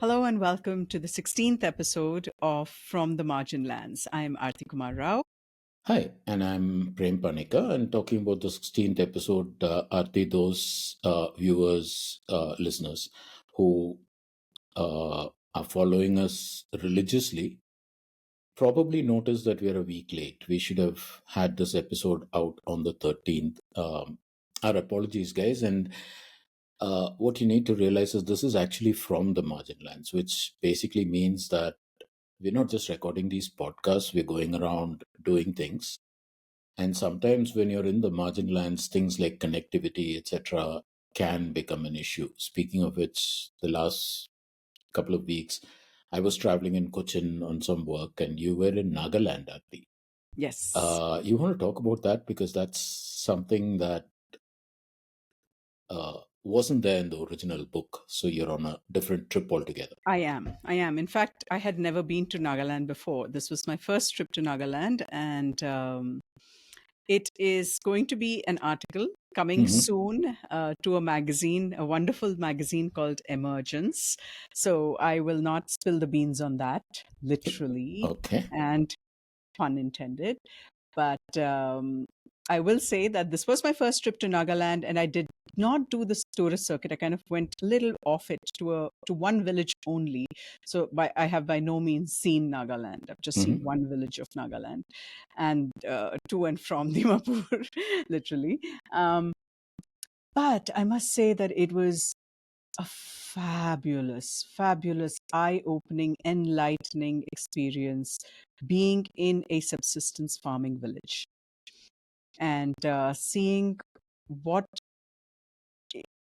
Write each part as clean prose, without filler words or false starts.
Hello and welcome to the 16th episode of From The Marginlands. I'm Arti Kumar Rao. Hi, and I'm Prem Panika, and talking about the 16th episode, are those viewers, listeners who are following us religiously probably noticed that we're a week late. We should have had this episode out on the 13th. Our apologies, guys. And what you need to realize is this is actually from the Marginlands, which basically means that we're not just recording these podcasts, we're going around doing things. And sometimes when you're in the margin lands, things like connectivity, etc., can become an issue. Speaking of which, the last couple of weeks, I was traveling in Cochin on some work, and you were in Nagaland, Aarti. Yes, You want to talk about that because that's something that wasn't there in the original book. So you're on a different trip altogether. I am. In fact, I had never been to Nagaland before. This was my first trip to Nagaland, and it is going to be an article coming Hmm. soon to a magazine, a wonderful magazine called Emergence. So I will not spill the beans on that, literally, Okay. and pun intended. But I will say that this was my first trip to Nagaland, and I did not do the tourist circuit. I kind of went a little off it to one village only. So I have by no means seen Nagaland. I've just seen Hmm. one village of Nagaland, and to and from Dimapur, literally. Um, but I must say that it was a fabulous, eye-opening, enlightening experience being in a subsistence farming village and seeing what,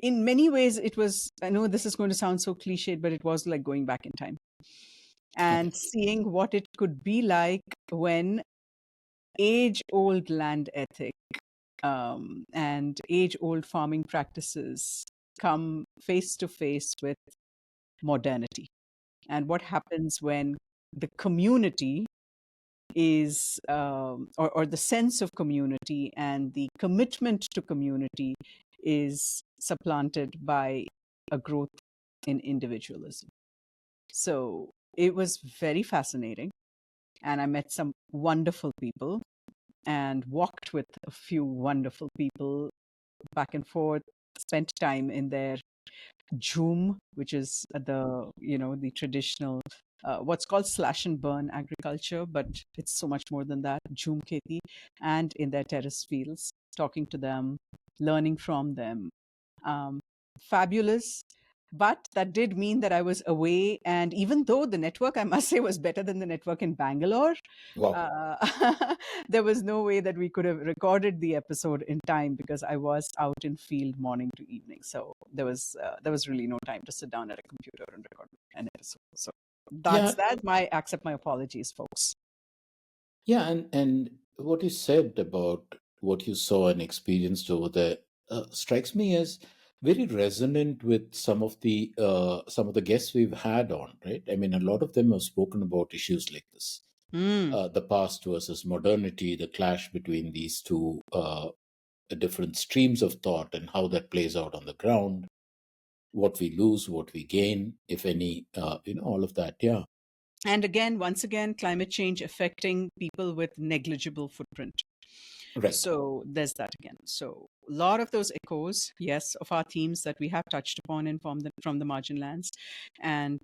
in many ways, it was. I know this is going to sound so cliched, but it was like going back in time Okay. and seeing what it could be like when age-old land ethic and age-old farming practices come face to face with modernity, and what happens when the community is or the sense of community and the commitment to community is supplanted by a growth in individualism. So it was very fascinating, and I met some wonderful people and walked with a few wonderful people back and forth, spent time in their jhoom, which is the traditional what's called slash and burn agriculture, but it's so much more than that. Jhoom kheti, and in their terrace fields, talking to them, learning from them. Um, Fabulous. But that did mean that I was away. And even though the network, I must say, was better than the network in Bangalore, Wow. uh, there was no way that we could have recorded the episode in time because I was out in field morning to evening. So there was really no time to sit down at a computer and record an episode. So that's Yeah. that. My accept my apologies, folks. Yeah, and what you said about what you saw and experienced over there strikes me as very resonant with some of the guests we've had on, right? I mean, a lot of them have spoken about issues like this, Mm. the past versus modernity, the clash between these two different streams of thought, and how that plays out on the ground, what we lose, what we gain, if any, all of that. Yeah, And again, once again, climate change affecting people with negligible footprint. right. So there's that again. So a lot of those echoes, yes, of our themes that we have touched upon in from the margin lands. And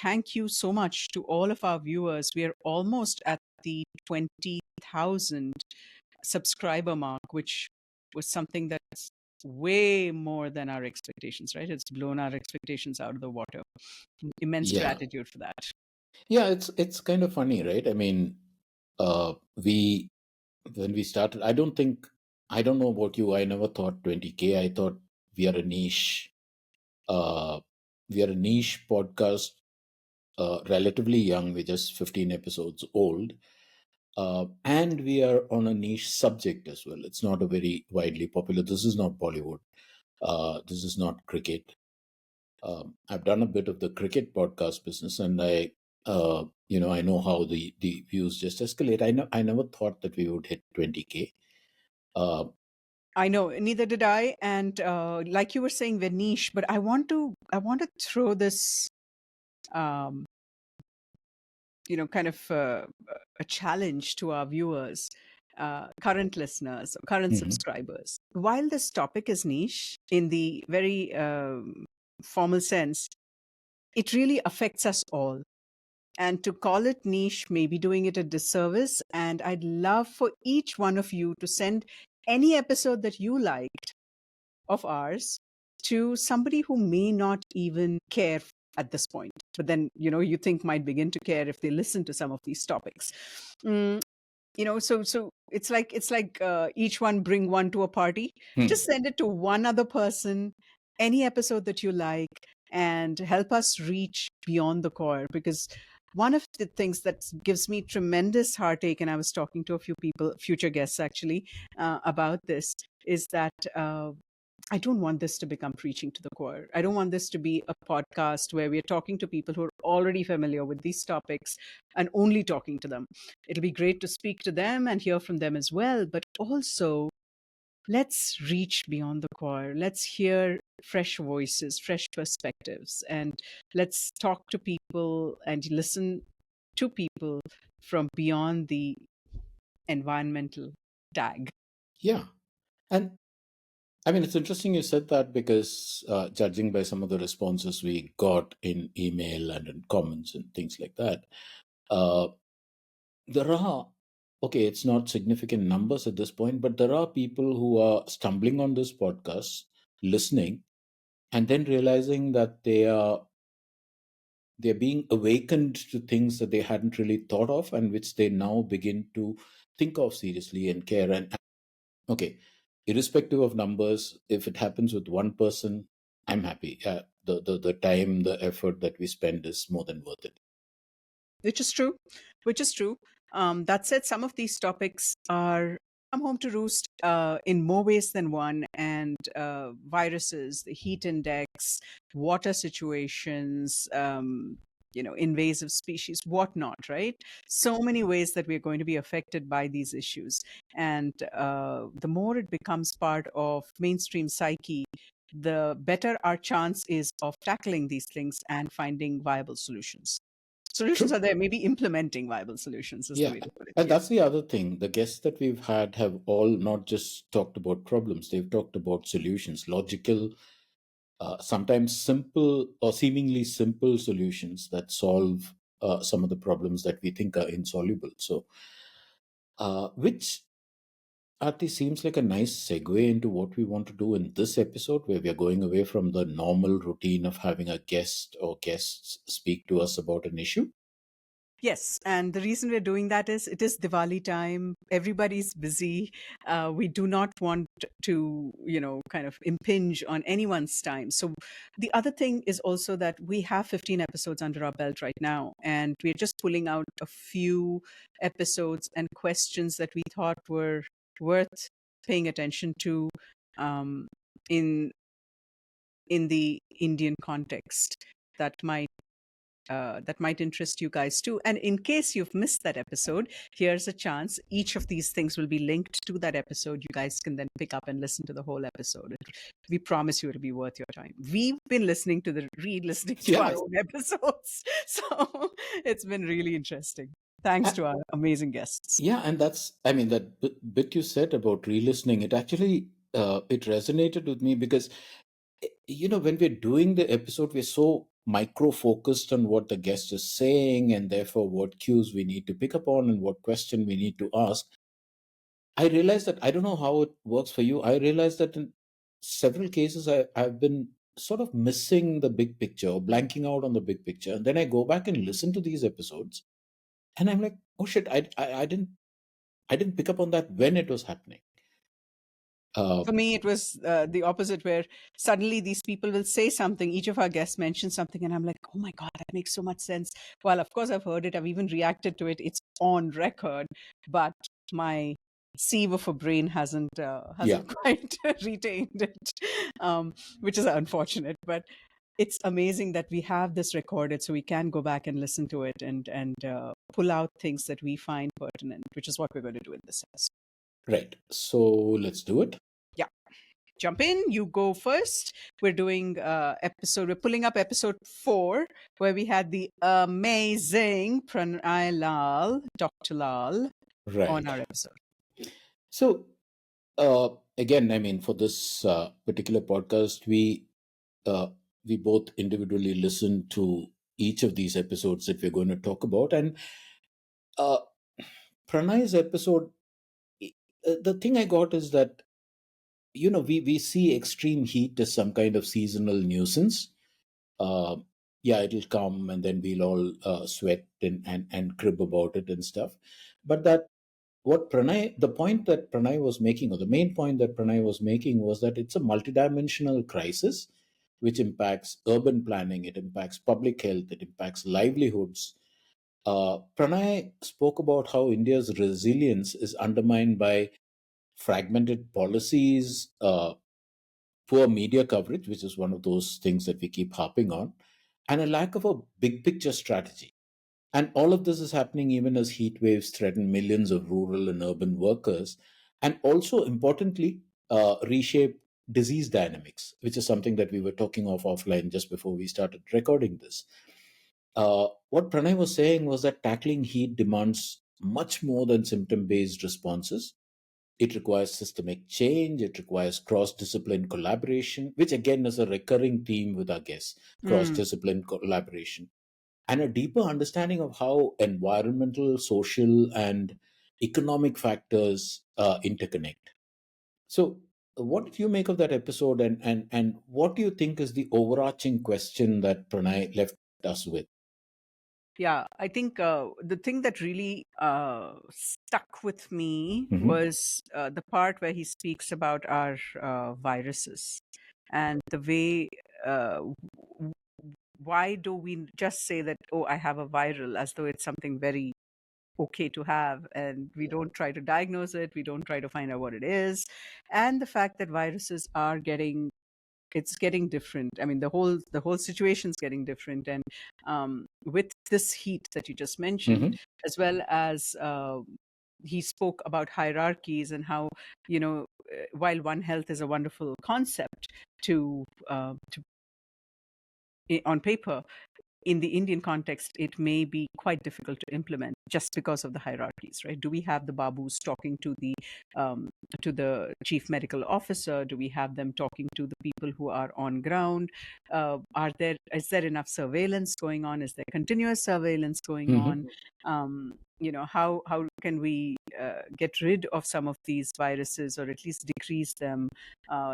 thank you so much to all of our viewers. We are almost at the 20,000 subscriber mark, which was something that's way more than our expectations, right? It's blown our expectations out of the water. Immense Yeah, gratitude for that. yeah. It's kind of funny, right? I mean, we when we started, I don't know about you, I never thought 20K. I thought we are a niche uh we are a niche podcast, relatively young. We're just 15 episodes old, and we are on a niche subject as well. It's not a very widely popular. This is not Bollywood, this is not cricket. I've done a bit of the cricket podcast business, and I know how the views just escalate. I never thought that we would hit 20K. uh, I know, neither did I. And like you were saying, we're niche, but I want to throw this um, kind of a challenge to our viewers, current listeners, or current Hmm. subscribers. While this topic is niche in the very formal sense, it really affects us all. And to call it niche may be doing it a disservice. And I'd love for each one of you to send any episode that you liked of ours to somebody who may not even care at this point, but then you think might begin to care if they listen to some of these topics. Mm, so it's like each one bring one to a party. Hmm. Just send it to one other person, any episode that you like, and help us reach beyond the core. Because one of the things that gives me tremendous heartache, and I was talking to a few people, future guests actually, about this, is that I don't want this to become preaching to the choir. I don't want this to be a podcast where we're talking to people who are already familiar with these topics and only talking to them. It'll be great to speak to them and hear from them as well, but also let's reach beyond the choir. Let's hear fresh voices, fresh perspectives, and let's talk to people and listen to people from beyond the environmental tag. Yeah. And I mean, it's interesting you said that because judging by some of the responses we got in email and in comments and things like that, uh, there are, okay, it's not significant numbers at this point, but there are people who are stumbling on this podcast, listening, and then realizing that they're being awakened to things that they hadn't really thought of and which they now begin to think of seriously and care. And okay, irrespective of numbers, if it happens with one person, I'm happy. The time, the effort that we spend is more than worth it. Which is true. Which is true. That said, some of these topics are come home to roost in more ways than one, and viruses, the heat index, water situations, invasive species, whatnot, right? So many ways that we're going to be affected by these issues. And the more it becomes part of mainstream psyche, the better our chance is of tackling these things and finding viable solutions. Solutions True. are there. Maybe implementing viable solutions is the Yeah. way to put it. And Yeah. that's the other thing. The guests that we've had have all not just talked about problems, they've talked about solutions, logical, sometimes simple or seemingly simple solutions that solve some of the problems that we think are insoluble. So, which Arti seems like a nice segue into what we want to do in this episode, where we are going away from the normal routine of having a guest or guests speak to us about an issue. Yes, and the reason we're doing that is it is Diwali time. Everybody's busy. We do not want to, kind of impinge on anyone's time. So the other thing is also that we have 15 episodes under our belt right now, and we're just pulling out a few episodes and questions that we thought were worth paying attention to um, in the Indian context that might interest you guys too. And in case you've missed that episode, here's a chance. Each of these things will be linked to that episode. You guys can then pick up and listen to the whole episode. We promise you it'll be worth your time. We've been re-listening to our Yeah. own episodes, so it's been really interesting. Thanks A- to our amazing guests. Yeah, and that's, I mean, that bit you said about re-listening, it actually, it resonated with me because, when we're doing the episode, we're so micro focused on what the guest is saying and therefore what cues we need to pick up on and what question we need to ask. I realized that I don't know how it works for you. I realized that in several cases, I've been sort of missing the big picture or blanking out on the big picture. And then I go back and listen to these episodes and I'm like, oh shit, I didn't pick up on that when it was happening. Uh, For me, it was the opposite, where suddenly these people will say something. Each of our guests mentions something, and I'm like, oh my God, that makes so much sense. Well, of course, I've heard it, I've even reacted to it, it's on record, but my sieve of a brain hasn't yeah, hasn't quite retained it, which is unfortunate. But it's amazing that we have this recorded, so we can go back and listen to it and pull out things that we find pertinent, which is what we're going to do in this episode. right. So let's do it. Yeah. jump in. You go first. We're doing episode. We're pulling up episode 4, where we had the amazing Pranay Lal, Dr. Lal, on Right. our episode. So, again, I mean, for this particular podcast, uh, we both individually listened to each of these episodes that we're going to talk about, and uh, Pranay's episode. The thing I got is that we see extreme heat as some kind of seasonal nuisance. uh, yeah, it'll come and then we'll all sweat and crib about it and stuff. But that the point that Pranay was making, or the main point that Pranay was making, was that it's a multidimensional crisis which impacts urban planning, it impacts public health, it impacts livelihoods. Pranay spoke about how India's resilience is undermined by fragmented policies, poor media coverage, which is one of those things that we keep harping on, and a lack of a big picture strategy. And all of this is happening even as heat waves threaten millions of rural and urban workers, and also importantly, reshape disease dynamics, which is something that we were talking of offline just before we started recording this. What Pranay was saying was that tackling heat demands much more than symptom based responses. It requires systemic change. It requires cross discipline collaboration, which again is a recurring theme with our guests, cross Mm. discipline collaboration, and a deeper understanding of how environmental, social, and economic factors interconnect. So, what did you make of that episode, and what do you think is the overarching question that Pranay left us with? Yeah, I think the thing that really stuck with me Hmm. was the part where he speaks about our viruses and the way. W- why do we just say that, oh, I have a viral, as though it's something very okay to have, and we don't try to diagnose it, we don't try to find out what it is. And the fact that viruses are getting, it's getting different. I mean, the whole situation's getting different. And with this heat that you just mentioned, Hmm. as well as he spoke about hierarchies and how, while One Health is a wonderful concept on paper, in the Indian context, it may be quite difficult to implement just because of the hierarchies, right? Do we have the babus talking um, to the chief medical officer? Do we have them talking to the people who are on ground? Is there enough surveillance going on? Is there continuous surveillance going on? Hmm. How can we get rid of some of these viruses, or at least decrease them?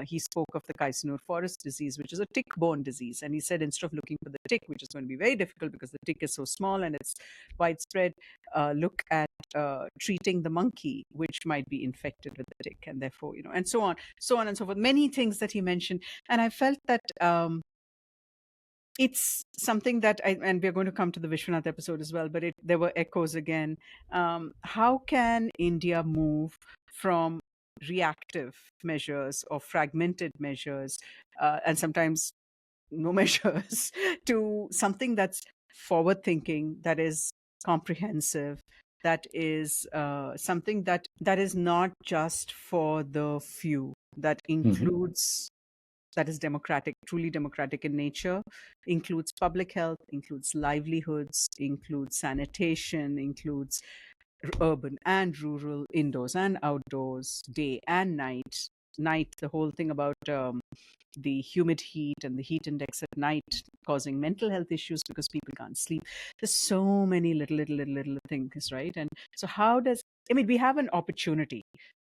He spoke of the Kaisanur forest disease, which is a tick-borne disease. And he said, instead of looking for the tick, which is going to be very difficult because the tick is so small and it's widespread, look at treating the monkey, which might be infected with the tick, and therefore, and so on and so forth. Many things that he mentioned. And I felt that it's something that and we're going to come to the Vishwanath episode as well, but there were echoes again. How can India move from reactive measures or fragmented measures, and sometimes no measures, to something that's forward thinking, that is comprehensive, that is something that is not just for the few, that Hmm. includes, that is democratic, truly democratic in nature, includes public health, includes livelihoods, includes sanitation, includes urban and rural, indoors and outdoors, day and night. Night, the whole thing about the humid heat and the heat index at night causing mental health issues because people can't sleep. There's so many little things, right? And so, how does, I mean, we have an opportunity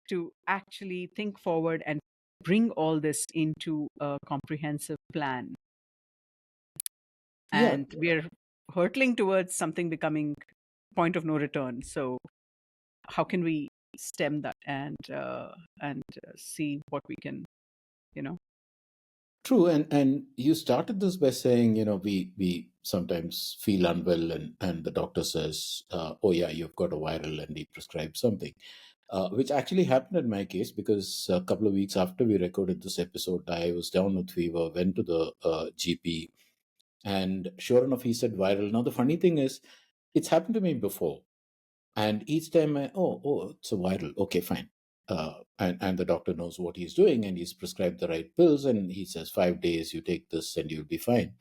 to actually think forward and bring all this into a comprehensive plan. Yeah, And we're hurtling towards something becoming point of no return. So, how can we stem that and see what we can, you know? true. And you started this by saying, we sometimes feel unwell, and the doctor says, oh yeah, you've got a viral, and he prescribes something. Which actually happened in my case, because a couple of weeks after we recorded this episode, I was down with fever, went to the GP, and sure enough, he said viral. Now, the funny thing is, it's happened to me before. And each time oh, it's a viral. Okay, fine. and the doctor knows what he's doing, and he's prescribed the right pills, and he says 5 days you take this and you'll be fine.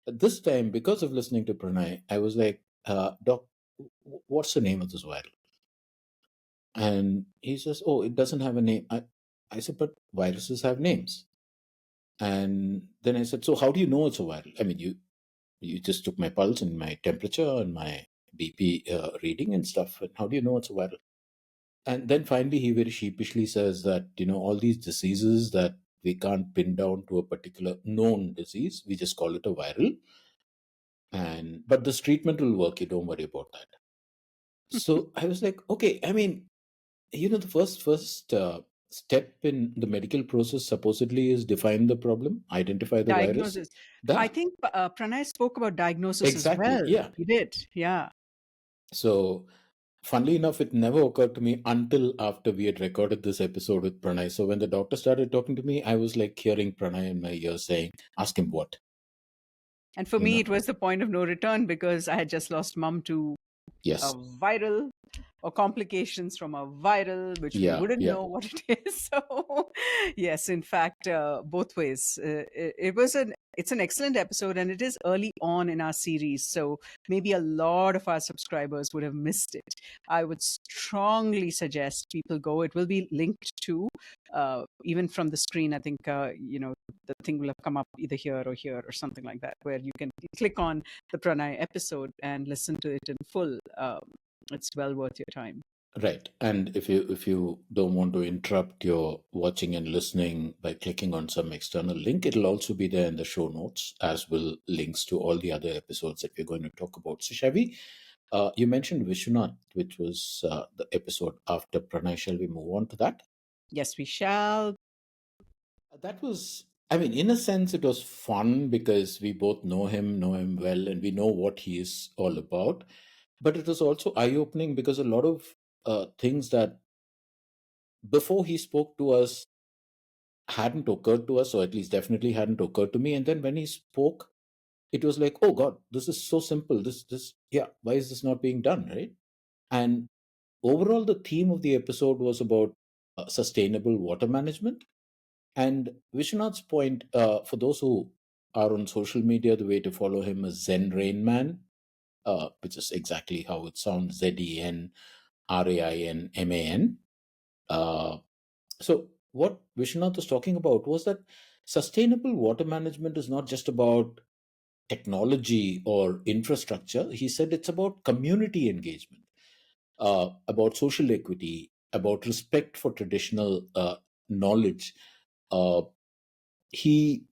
This time, because of listening to Pranay, I was like, Doc, what's the name of this viral? And he says, oh, it doesn't have a name. I said, but viruses have names. And then I said, so how do you know it's a viral? I mean, you just took my pulse and my temperature and my BP reading and stuff. And how do you know it's a viral? And then finally, he very sheepishly says that, all these diseases that we can't pin down to a particular known disease, we just call it a viral. But this treatment will work. You don't worry about that. So I was like, okay, I mean, the first step in the medical process supposedly is define the problem, identify the virus. Diagnosis. I That think Pranay spoke about diagnosis as exactly, well. yeah. He did. Yeah. So funnily enough, it never occurred to me until after we had recorded this episode with Pranay. So when the doctor started talking to me, I was like hearing Pranay in my ear saying, "Ask him what." And for You me, know? it was the point of no return because I had just lost mom to a Yes. viral or complications from a viral, which we Yeah. wouldn't Yeah. know what it is. So, yes, in fact, both ways. It's an excellent episode, and it is early on in our series. So maybe a lot of our subscribers would have missed it. I would strongly suggest people go. It will be linked to even from the screen. I think the thing will have come up either here or something like that, where you can click on the Pranay episode and listen to it in full. It's well worth your time. Right. And if you don't want to interrupt your watching and listening by clicking on some external link, it'll also be there in the show notes, as will links to all the other episodes that we're going to talk about. So, Shavi, you mentioned Vishwanath, which was the episode after Pranay. Shall we move on to that? Yes, we shall. That was, I mean, in a sense, it was fun because we both know him well, and we know what he is all about. But it was also eye opening because a lot of things that before he spoke to us hadn't occurred to us, or at least definitely hadn't occurred to me. And then when he spoke, it was like, oh God, this is so simple. Yeah, why is this not being done? Right. And overall, the theme of the episode was about sustainable water management. And Vishwanath's point, for those who are on social media, the way to follow him is Zen Rain Man, which is exactly how it sounds: ZenRainMan. Uh, so, what Vishwanath was talking about was that sustainable water management is not just about technology or infrastructure. He said it's about community engagement, about social equity, about respect for traditional knowledge. Uh, he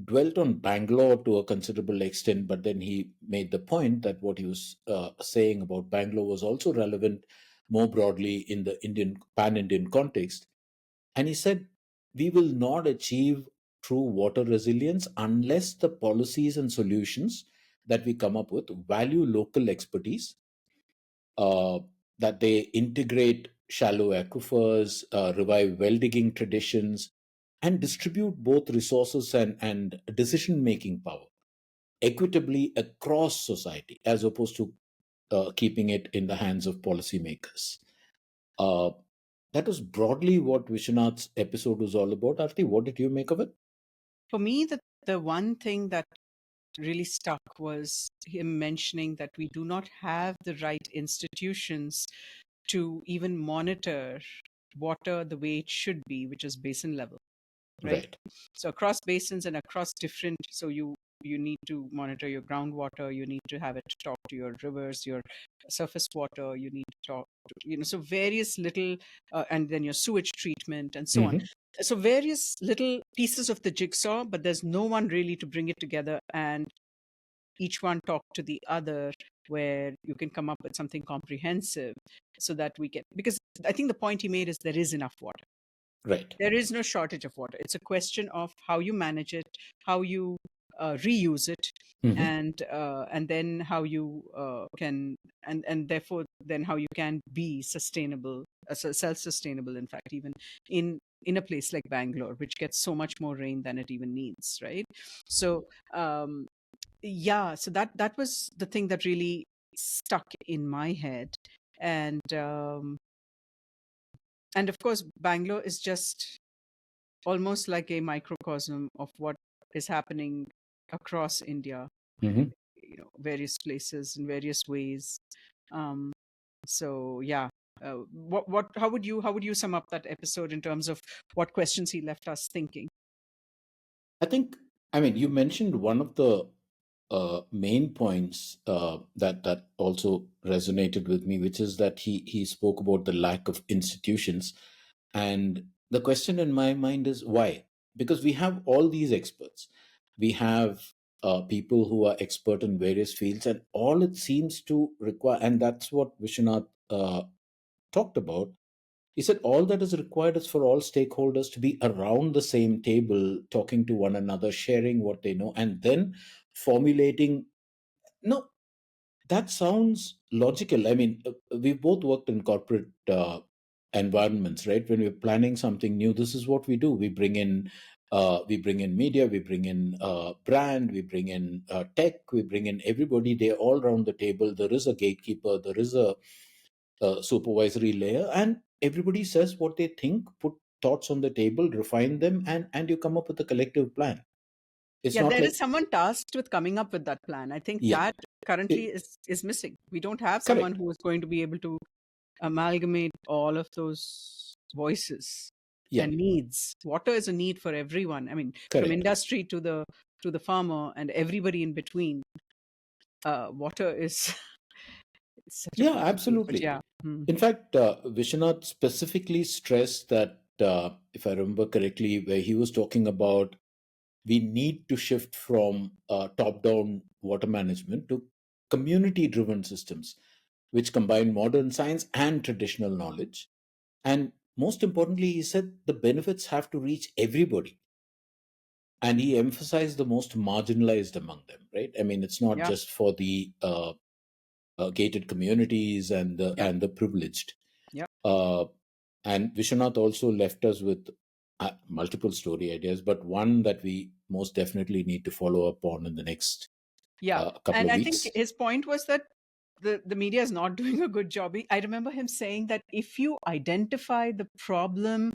dwelt on Bangalore to a considerable extent, but then he made the point that what he was saying about Bangalore was also relevant more broadly in the pan-Indian context. And he said, we will not achieve true water resilience unless the policies and solutions that we come up with value local expertise, uh, that they integrate shallow aquifers, revive well digging traditions, and distribute both resources and decision making power equitably across society, as opposed to keeping it in the hands of policymakers. Uh, that was broadly what Vishwanath's episode was all about. Arti, what did you make of it? For me, the one thing that really stuck was him mentioning that we do not have the right institutions to even monitor water the way it should be, which is basin level, right? Right. So across basins and across different, so you need to monitor your groundwater, you need to have it talk to your rivers, your surface water, you need to talk to, so various little, and then your sewage treatment and so on. Hmm. So various little pieces of the jigsaw, but there's no one really to bring it together and each one talk to the other, where you can come up with something comprehensive so that we can, because I think the point he made is there is enough water. Right. There is no shortage of water. It's a question of how you manage it, how you reuse it, Hmm. and then how you can, and therefore then how you can be sustainable, self-sustainable. In fact, even in a place like Bangalore, which gets so much more rain than it even needs, right? So yeah, so that was the thing that really stuck in my head, and And of course, Bangalore is just almost like a microcosm of what is happening across India, Hmm. various places in various ways. Um, so yeah, how would you sum up that episode in terms of what questions he left us thinking? I think, I mean, you mentioned one of the main points that also resonated with me, which is that he spoke about the lack of institutions, and the question in my mind is why? Because we have all these experts, we have people who are expert in various fields, and all it seems to require, and that's what Vishwanath talked about. He said all that is required is for all stakeholders to be around the same table, talking to one another, sharing what they know, and then formulating. No, that sounds logical. I mean, we've both worked in corporate environments, right? When we're planning something new, this is what we do. We bring in media, we bring in brand, we bring in tech, we bring in everybody. They're all around the table. There is a gatekeeper, there is a supervisory layer, and everybody says what they think, put thoughts on the table, refine them, and you come up with a collective plan. It's Yeah, not there like, is someone tasked with coming up with that plan. I think yeah, that currently it, is missing. We don't have someone correct. who is going to be able to amalgamate all of those voices Yeah, and needs. Water is a need for everyone. I mean, from correct. industry to the farmer and everybody in between. Water is it's such a Yeah, crucial need. But absolutely. yeah, hmm. In fact, Vishwanath specifically stressed that, if I remember correctly, where he was talking about we need to shift from top down water management to community driven systems, which combine modern science and traditional knowledge. And most importantly, he said the benefits have to reach everybody. And he emphasized the most marginalized among them, right? I mean, it's not Yeah, just for the gated communities yeah, and the privileged. yeah, Uh, and Vishwanath also left us with multiple story ideas, but one that we most definitely need to follow up on in the next yeah. couple And of I think weeks. his point was that the media is not doing a good job. I remember him saying that if you identify the problem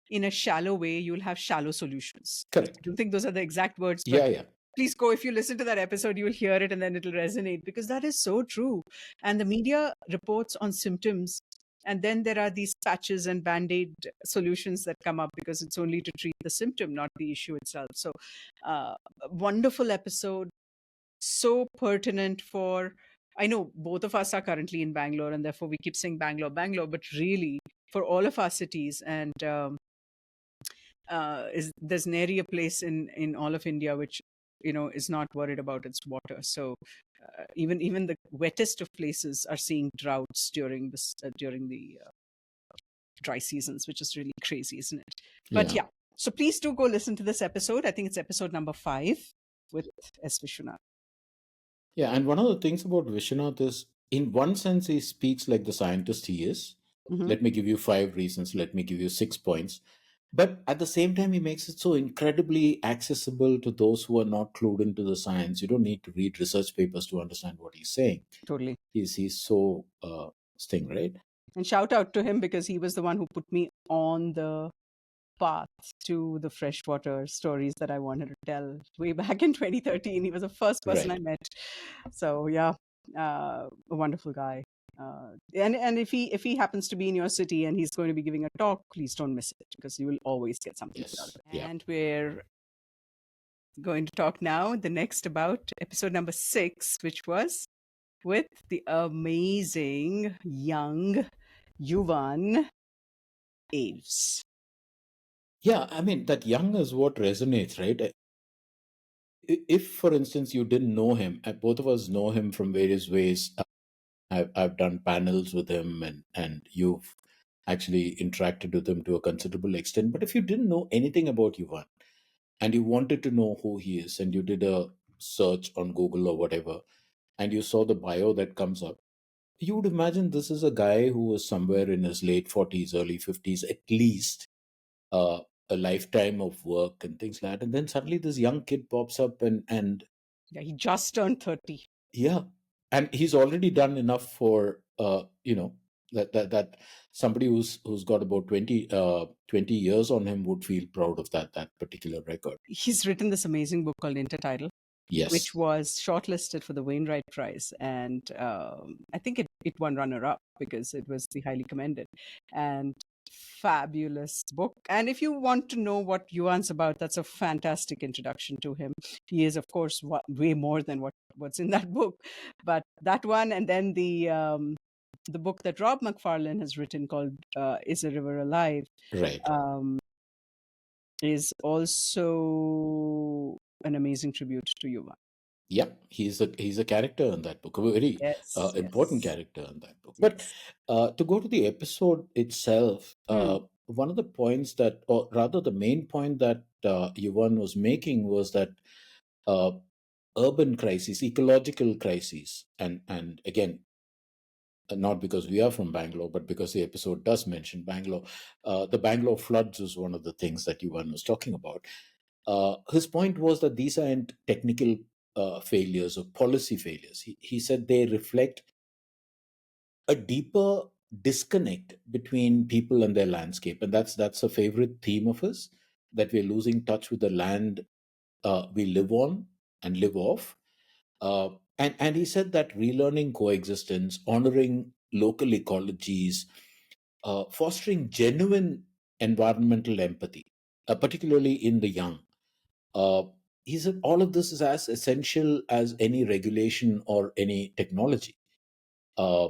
in a shallow way, you'll have shallow solutions. I Correct. don't think those are the exact words, but Yeah, yeah, please go. If you listen to that episode, you will hear it and then it'll resonate because that is so true. And the media reports on symptoms. And then there are these patches and band aid solutions that come up because it's only to treat the symptom, not the issue itself. So, a wonderful episode, so pertinent for. I know both of us are currently in Bangalore, and therefore we keep saying Bangalore, Bangalore, but really for all of our cities. And is there's nary a place in all of India which is not worried about its water. So even the wettest of places are seeing droughts during the dry seasons, which is really crazy, isn't it? But yeah. yeah, so please do go listen to this episode. I think it's episode number 5 with S. Vishwanath. Yeah, and one of the things about Vishwanath is, in one sense, he speaks like the scientist he is. Hmm. Let me give you 5 reasons, let me give you 6 points. But at the same time, he makes it so incredibly accessible to those who are not clued into the science. You don't need to read research papers to understand what he's saying. Totally. He's so sting, right? And shout out to him because he was the one who put me on the path to the freshwater stories that I wanted to tell way back in 2013. He was the first person I Right. met. So yeah, a wonderful guy. And if he happens to be in your city and he's going to be giving a talk, please don't miss it because you will always get something good out of Yes. it. Yeah. And we're going to talk now the next about episode number 6, which was with the amazing young Yuvan Aves. Yeah. I mean, that young is what resonates, right? If, for instance, you didn't know him, both of us know him from various ways. I've done panels with him, and you've actually interacted with him to a considerable extent. But if you didn't know anything about Yuvan and you wanted to know who he is, and you did a search on Google or whatever, and you saw the bio that comes up, you would imagine this is a guy who was somewhere in his late 40s, early 50s, at least, uh, a lifetime of work and things like that. And then suddenly this young kid pops up, and Yeah, he just turned 30. yeah, and he's already done enough for, That somebody who's got about 20 years on him would feel proud of that particular record. He's written this amazing book called Intertidal, which Yes, was shortlisted for the Wainwright Prize, and I think it won runner up because it was the highly commended and fabulous book. And if you want to know what Yuan's about, that's a fantastic introduction to him. He is, of course, way more than what's in that book, but that one, and then the book that Rob McFarlane has written called "Is a River Alive." right. Um, is also an amazing tribute to Yuval. Yeah, he's a character in that book, a very Yes, important yes, character in that book. But yes. to go to the episode itself, Hmm. one of the points that, or rather, the main point that Yuvan was making was that uh, urban crises, ecological crises, and again, not because we are from Bangalore, but because the episode does mention Bangalore. The Bangalore floods was one of the things that Yuvan was talking about. His point was that these aren't technical failures or policy failures. He said they reflect a deeper disconnect between people and their landscape, and that's a favorite theme of his, that we're losing touch with the land we live on and live off. And he said that relearning coexistence, honoring local ecologies, fostering genuine environmental empathy, particularly in the young. Uh, he said all of this is as essential as any regulation or any technology. Uh,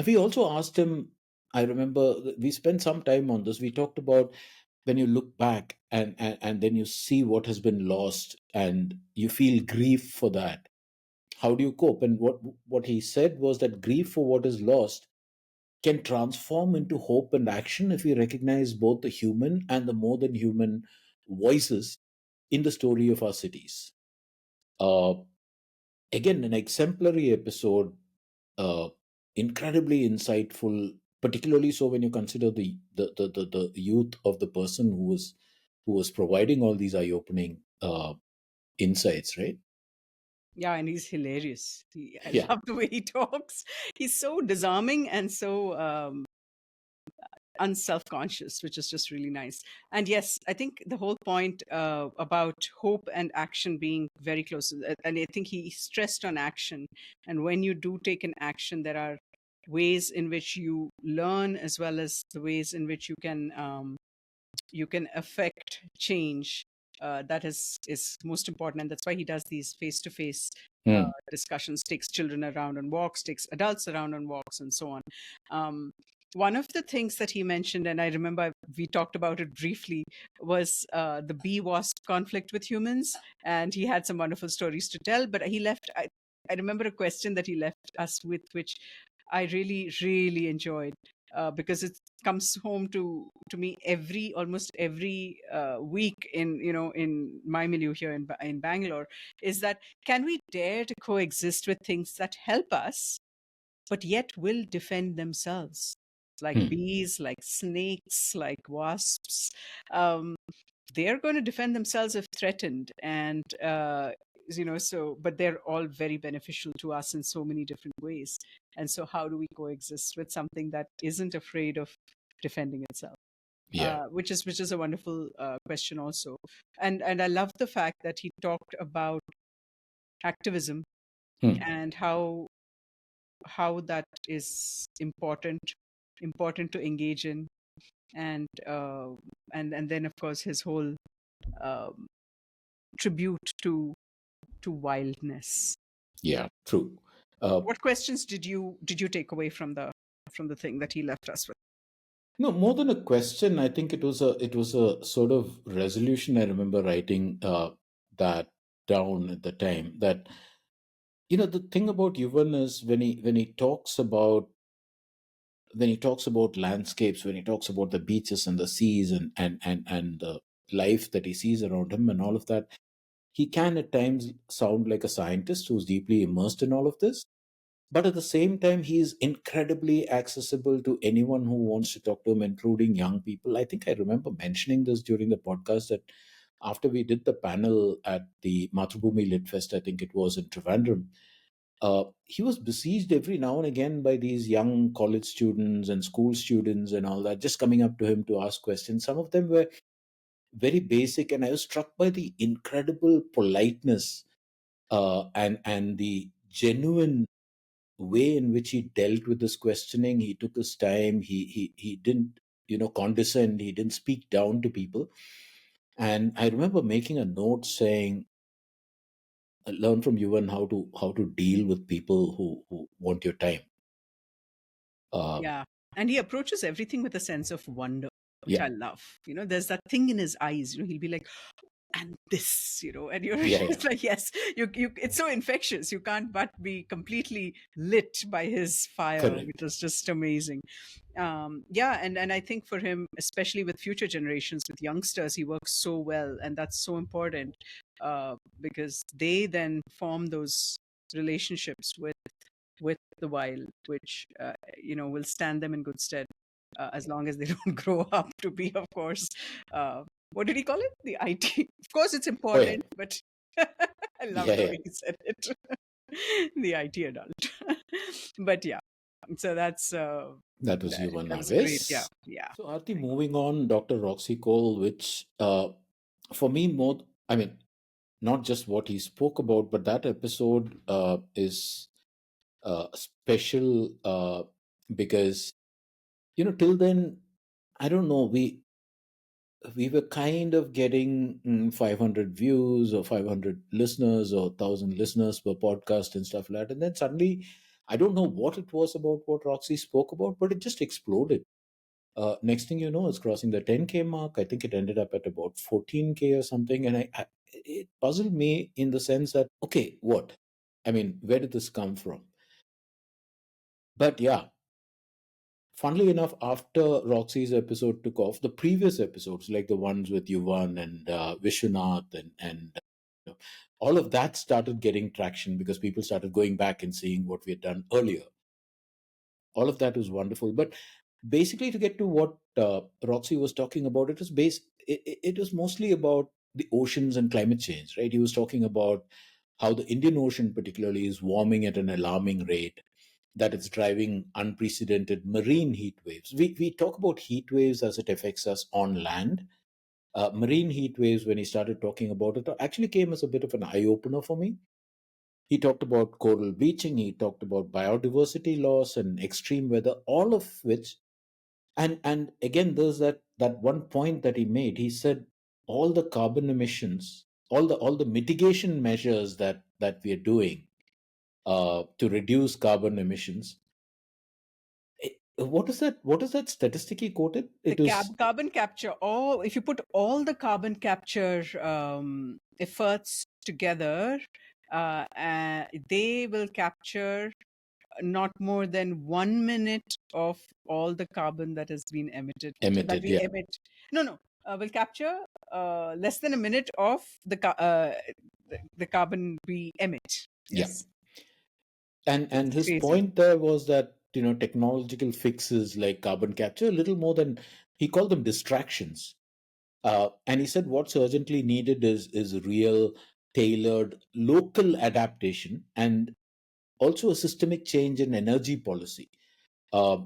we also asked him, I remember we spent some time on this. We talked about when you look back and then you see what has been lost and you feel grief for that. How do you cope? And what he said was that grief for what is lost can transform into hope and action if we recognize both the human and the more than human voices in the story of our cities. Uh, Again, an exemplary episode, uh, incredibly insightful, particularly so when you consider the youth of the person who was providing all these eye-opening insights, right? Yeah, and he's hilarious. I Yeah, love the way he talks. He's so disarming and so unself-conscious, which is just really nice. And yes, I think the whole point about hope and action being very close, and I think he stressed on action. And when you do take an action, there are ways in which you learn as well as the ways in which you can affect change. That is most important, and that's why he does these face to face hmm. discussions, takes children around on walks, takes adults around on walks, and so on. um, One of the things that he mentioned, and I remember we talked about it briefly, was the bee wasp conflict with humans, and he had some wonderful stories to tell. But I remember a question that he left us with, which I really really enjoyed, because it comes home to me almost every week in in my milieu here in Bangalore, is that can we dare to coexist with things that help us but yet will defend themselves, like Hmm. bees, like snakes, like wasps. um, they're going to defend themselves if threatened, and so but they're all very beneficial to us in so many different ways. And so how do we coexist with something that isn't afraid of defending itself? Yeah. Which is a wonderful question also. And I love the fact that he talked about activism Hmm. and how that is important to engage in. And uh, and and then of course his whole um, tribute to wildness. Yeah. True. Uh, What questions did you take away from the thing that he left us with? no, more than a question, I think it was a sort of resolution. I remember writing that down at the time. That the thing about Yuvan is when he talks about landscapes, when he talks about the beaches and the seas and the life that he sees around him and all of that, he can at times sound like a scientist who's deeply immersed in all of this. But at the same time, he is incredibly accessible to anyone who wants to talk to him, including young people. I think I remember mentioning this during the podcast that after we did the panel at the Mathrubhumi Lit Fest, I think it was in Trivandrum, he was besieged every now and again by these young college students and school students and all that, just coming up to him to ask questions. Some of them were very basic, and I was struck by the incredible politeness and the genuine way in which he dealt with this questioning. He took his time. He didn't condescend. He didn't speak down to people. And I remember making a note saying, learn from you and how to deal with people who want your time. uh, Yeah. And he approaches everything with a sense of wonder, which yeah, I love. There's that thing in his eyes. He'll be like, and this, and you're yeah, yeah, it's like, yes, it's so infectious. You can't but be completely lit by his fire, which correct. was just amazing. Yeah, and I think for him, especially with future generations, with youngsters, he works so well, and that's so important, because they then form those relationships with the wild, which will stand them in good stead, as long as they don't grow up to be, of course, what did he call it? The IT. Of course, it's Oh yeah, important, but I yeah, love the yeah. way he said it. The IT adult. But yeah, so That was human that was a great, yeah, Navis. yeah. So Arti, moving on, Dr. Roxy Cole, which for me more, I mean, not just what he spoke about, but that episode is special because till then, I don't know, we were kind of getting 500 views or 500 listeners or 1,000 listeners per podcast and stuff like that. And then suddenly, I don't know what it was about what Roxy spoke about, but it just exploded. Next thing you know, it's crossing the 10K mark. I think it ended up at about 14K or something. And it puzzled me in the sense that, okay, what? I mean, where did this come from? But yeah, funnily enough, after Roxy's episode took off, the previous episodes, like the ones with Yuvan and Vishwanath and all of that started getting traction because people started going back and seeing what we had done earlier. All of that was wonderful. But basically, to get to what Roxy was talking about, it was mostly about the oceans and climate change, right? He was talking about how the Indian Ocean, particularly, is warming at an alarming rate, that it's driving unprecedented marine heat waves. We talk about heat waves as it affects us on land. Marine heat waves, when he started talking about it, actually came as a bit of an eye opener for me. He talked about coral bleaching, he talked about biodiversity loss and extreme weather, all of which, and again, there's that one point that he made. He said all the carbon emissions, all the mitigation measures that we are doing to reduce carbon emissions. What is that statistic he quoted? The It was carbon capture, if you put all the carbon capture efforts together, they will capture not more than 1 minute of all the carbon that has been emitted, that emitted. we Yeah, emit. No, no, will capture less than a minute of the carbon we emit. yeah. Yes, And it's his crazy. point there was that technological fixes like carbon capture, a little more than, he called them distractions. And he said what's urgently needed is real, tailored, local adaptation, and also a systemic change in energy policy. Uh,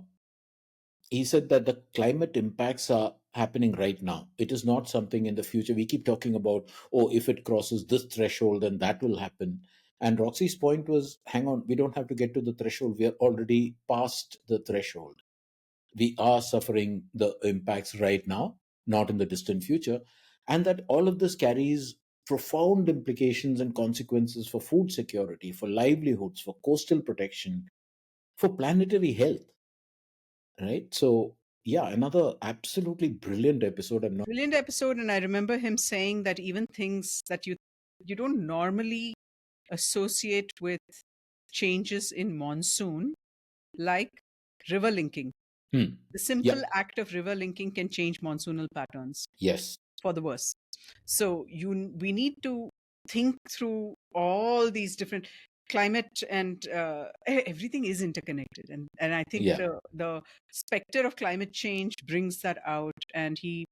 he said that the climate impacts are happening right now. It is not something in the future. We keep talking about, oh, if it crosses this threshold, then that will happen. And Roxy's point was, hang on, we don't have to get to the threshold. We are already past the threshold. We are suffering the impacts right now, not in the distant future. And that all of this carries profound implications and consequences for food security, for livelihoods, for coastal protection, for planetary health, right? So, yeah, another absolutely brilliant episode. I'm not. Brilliant episode, and I remember him saying that even things that you don't normally associate with changes in monsoon, like river linking. Hmm. The Yeah. simple act of river linking can change monsoonal patterns Yes. for the worse. So we need to think through all these different climate, and everything is interconnected, and I think Yeah. the specter of climate change brings that out, and he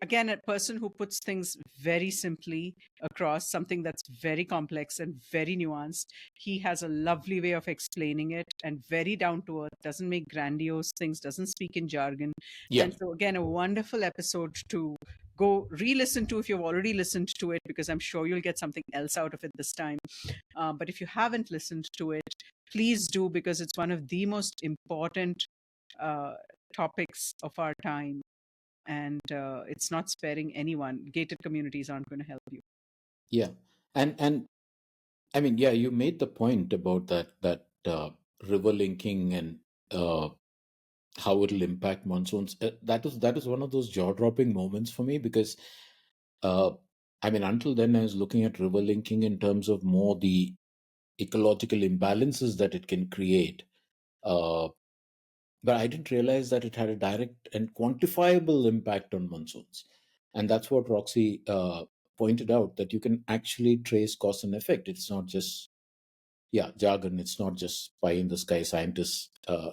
again, a person who puts things very simply across, something that's very complex and very nuanced. He has a lovely way of explaining it and very down to earth, doesn't make grandiose things, doesn't speak in jargon. Yeah. And so, again, a wonderful episode to go re listen to if you've already listened to it, because I'm sure you'll get something else out of it this time. But if you haven't listened to it, please do, because it's one of the most important uh, topics of our time, and it's not sparing anyone. Gated communities aren't going to help you. Yeah. And I mean, yeah, you made the point about that river linking and how it'll impact monsoons. That is one of those jaw-dropping moments for me, because uh, I mean, until then I was looking at river linking in terms of more the ecological imbalances that it can create. Uh, but I didn't realize that it had a direct and quantifiable impact on monsoons. And that's what Roxy pointed out, that you can actually trace cause and effect. It's not just, yeah, jargon. It's not just pie in the sky scientists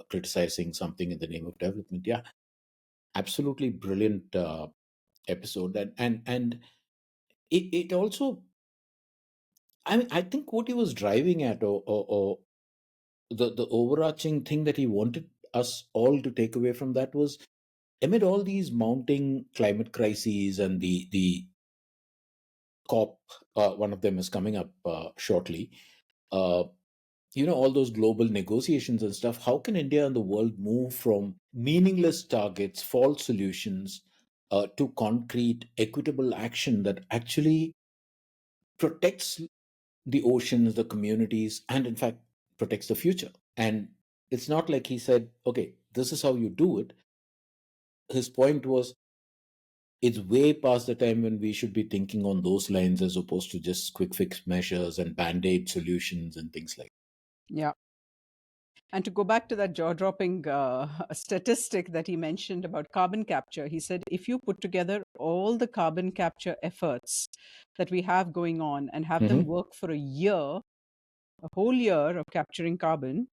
criticizing something in the name of development. Yeah, absolutely brilliant episode. And it also, I mean, I think what he was driving at, or the overarching thing that he wanted us all to take away from that was, amid all these mounting climate crises and the COP, one of them is coming up shortly. Uh, all those global negotiations and stuff. How can India and the world move from meaningless targets, false solutions, to concrete, equitable action that actually protects the oceans, the communities, and in fact protects the future? And it's not like he said, okay, this is how you do it. His point was, it's way past the time when we should be thinking on those lines, as opposed to just quick fix measures and band-aid solutions and things like Yeah. And to go back to that jaw dropping statistic that he mentioned about carbon capture, he said if you put together all the carbon capture efforts that we have going on and have that. them work for a year, a whole year of capturing carbon,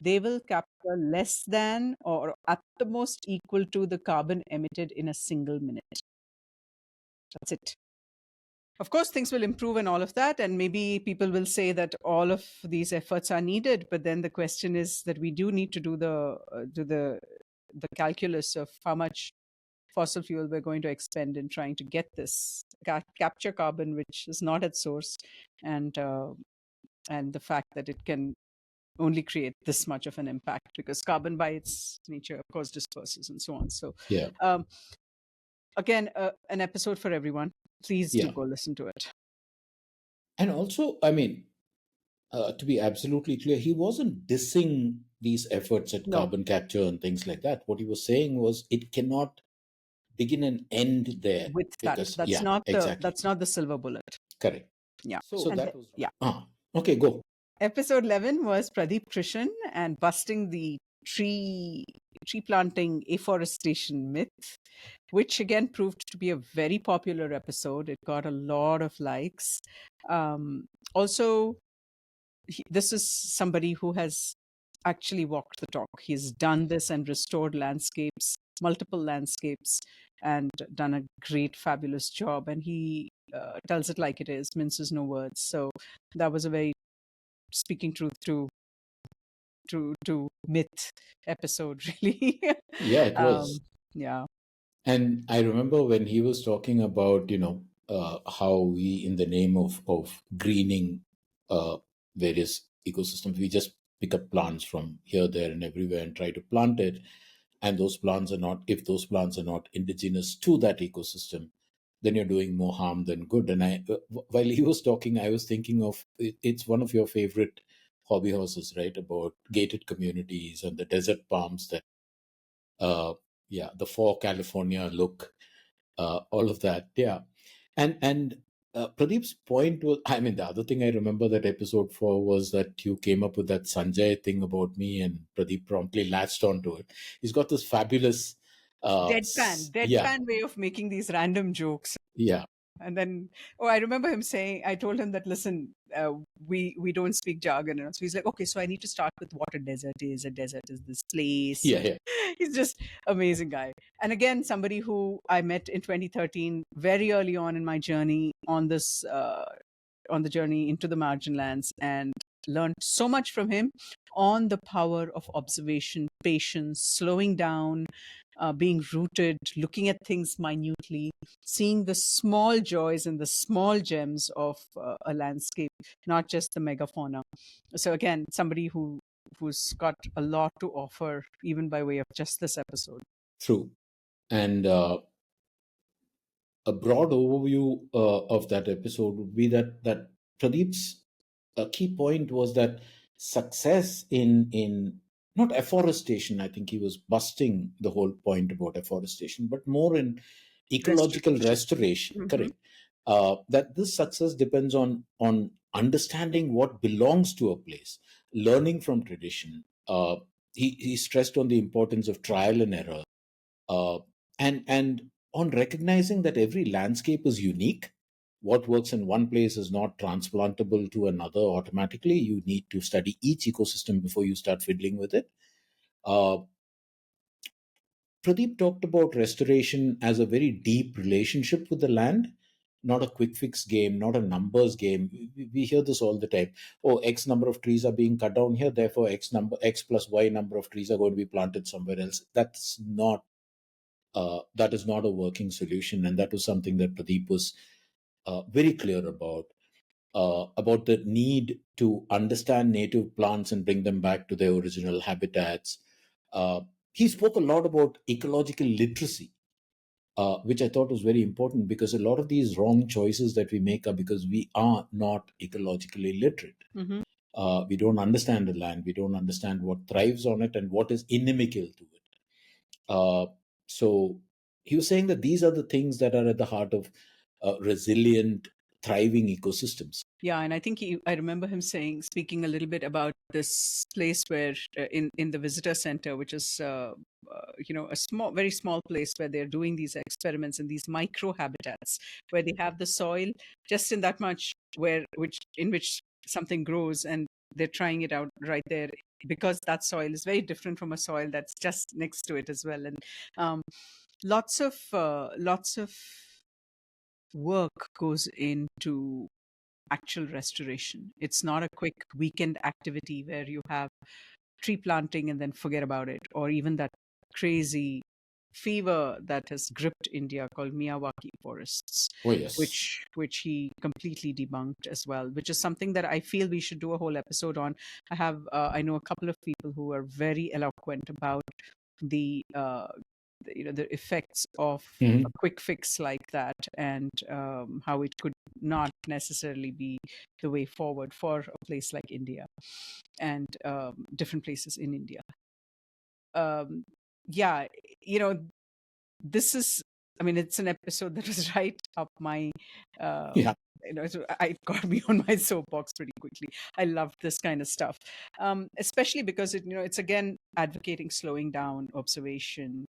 they will capture less than or at the most equal to the carbon emitted in a single minute. That's it. Of course, things will improve and all of that, and maybe people will say that all of these efforts are needed. But then the question is that we do need to do the calculus of how much fossil fuel we're going to expend in trying to get this capture carbon, which is not at source, and the fact that it can only create this much of an impact, because carbon by its nature, of course, disperses and so on. So, Yeah, um, again, an episode for everyone. Please do yeah. go listen to it. And also, I mean, to be absolutely clear, he wasn't dissing these efforts at No, carbon capture and things like that. What he was saying was, it cannot begin and end there, with that, because, that's yeah, not the exactly. that's not the silver bullet. Correct. Yeah. So And that was yeah, okay. Go. episode 11 was Pradeep Krishan and busting the tree planting afforestation myth, which again proved to be a very popular episode. It got a lot of likes. Also, this is somebody who has actually walked the talk. He's done this and restored landscapes, multiple landscapes, and done a great, fabulous job. And he tells it like it is, minces no words. So that was a very speaking truth to myth episode, really. Yeah, it was. Yeah. And I remember when he was talking about, how we, in the name of greening various ecosystems, we just pick up plants from here, there, and everywhere and try to plant it. And those plants are not, if those plants are not indigenous to that ecosystem, then you're doing more harm than good. And while he was talking, I was thinking of it's one of your favorite hobby horses, right? About gated communities and the desert palms that, uh, yeah, the for California look, all of that. Yeah. And Pradeep's point was, I mean, the other thing I remember that episode for was that you came up with that Sanjay thing about me, and Pradeep promptly latched onto it. He's got this fabulous, Deadpan yeah, way of making these random jokes. yeah. And then, oh, I remember him saying, I told him that, listen, we don't speak jargon. And so he's like, okay, so I need to start with what a desert is. A desert is this place. Yeah, And yeah. he's just amazing guy. And again, somebody who I met in 2013, very early on in my journey on this, on the journey into the marginlands, and learned so much from him on the power of observation, patience, slowing down, being rooted, looking at things minutely, seeing the small joys and the small gems of a landscape, not just the megafauna. So again, somebody who's got a lot to offer, even by way of just this episode. True. And a broad overview of that episode would be that Pradeep's key point was that success in not afforestation, I think he was busting the whole point about afforestation, but more in ecological Restoration. restoration. Hmm. Correct. That this success depends on understanding what belongs to a place, learning from tradition. He stressed on the importance of trial and error, uh, and on recognizing that every landscape is unique. What works in one place is not transplantable to another automatically. You need to study each ecosystem before you start fiddling with it. uh, Pradeep talked about restoration as a very deep relationship with the land, not a quick fix game, not a numbers game. We hear this all the time. Oh, X number of trees are being cut down here, therefore X plus Y number of trees are going to be planted somewhere else. That is not a working solution, and that was something that Pradeep was very clear about the need to understand native plants and bring them back to their original habitats. Uh, he spoke a lot about ecological literacy, which I thought was very important, because a lot of these wrong choices that we make are because we are not ecologically literate. Hmm. We don't understand the land, we don't understand what thrives on it and what is inimical to it. Uh, so he was saying that these are the things that are at the heart of resilient, thriving ecosystems. Yeah, and I think I remember him saying, speaking a little bit about this place where in the visitor center, which is a small, very small place where they're doing these experiments in these micro habitats, where they have the soil just in that much which something grows, and they're trying it out right there, because that soil is very different from a soil that's just next to it as well. And um, lots of work goes into actual restoration. It's not a quick weekend activity where you have tree planting and then forget about it, or even that crazy fever that has gripped India called Miyawaki forests, Oh, yes. which he completely debunked as well, which is something that I feel we should do a whole episode on. I know a couple of people who are very eloquent about the the effects of a Mhm. quick fix like that, and how it could not necessarily be the way forward for a place like India and different places in India. um, yeah, you know, this is, I mean, it's an episode that was right up my Yeah. so it got me on my soapbox pretty quickly. I loved this kind of stuff, especially because it's again advocating slowing down, observation,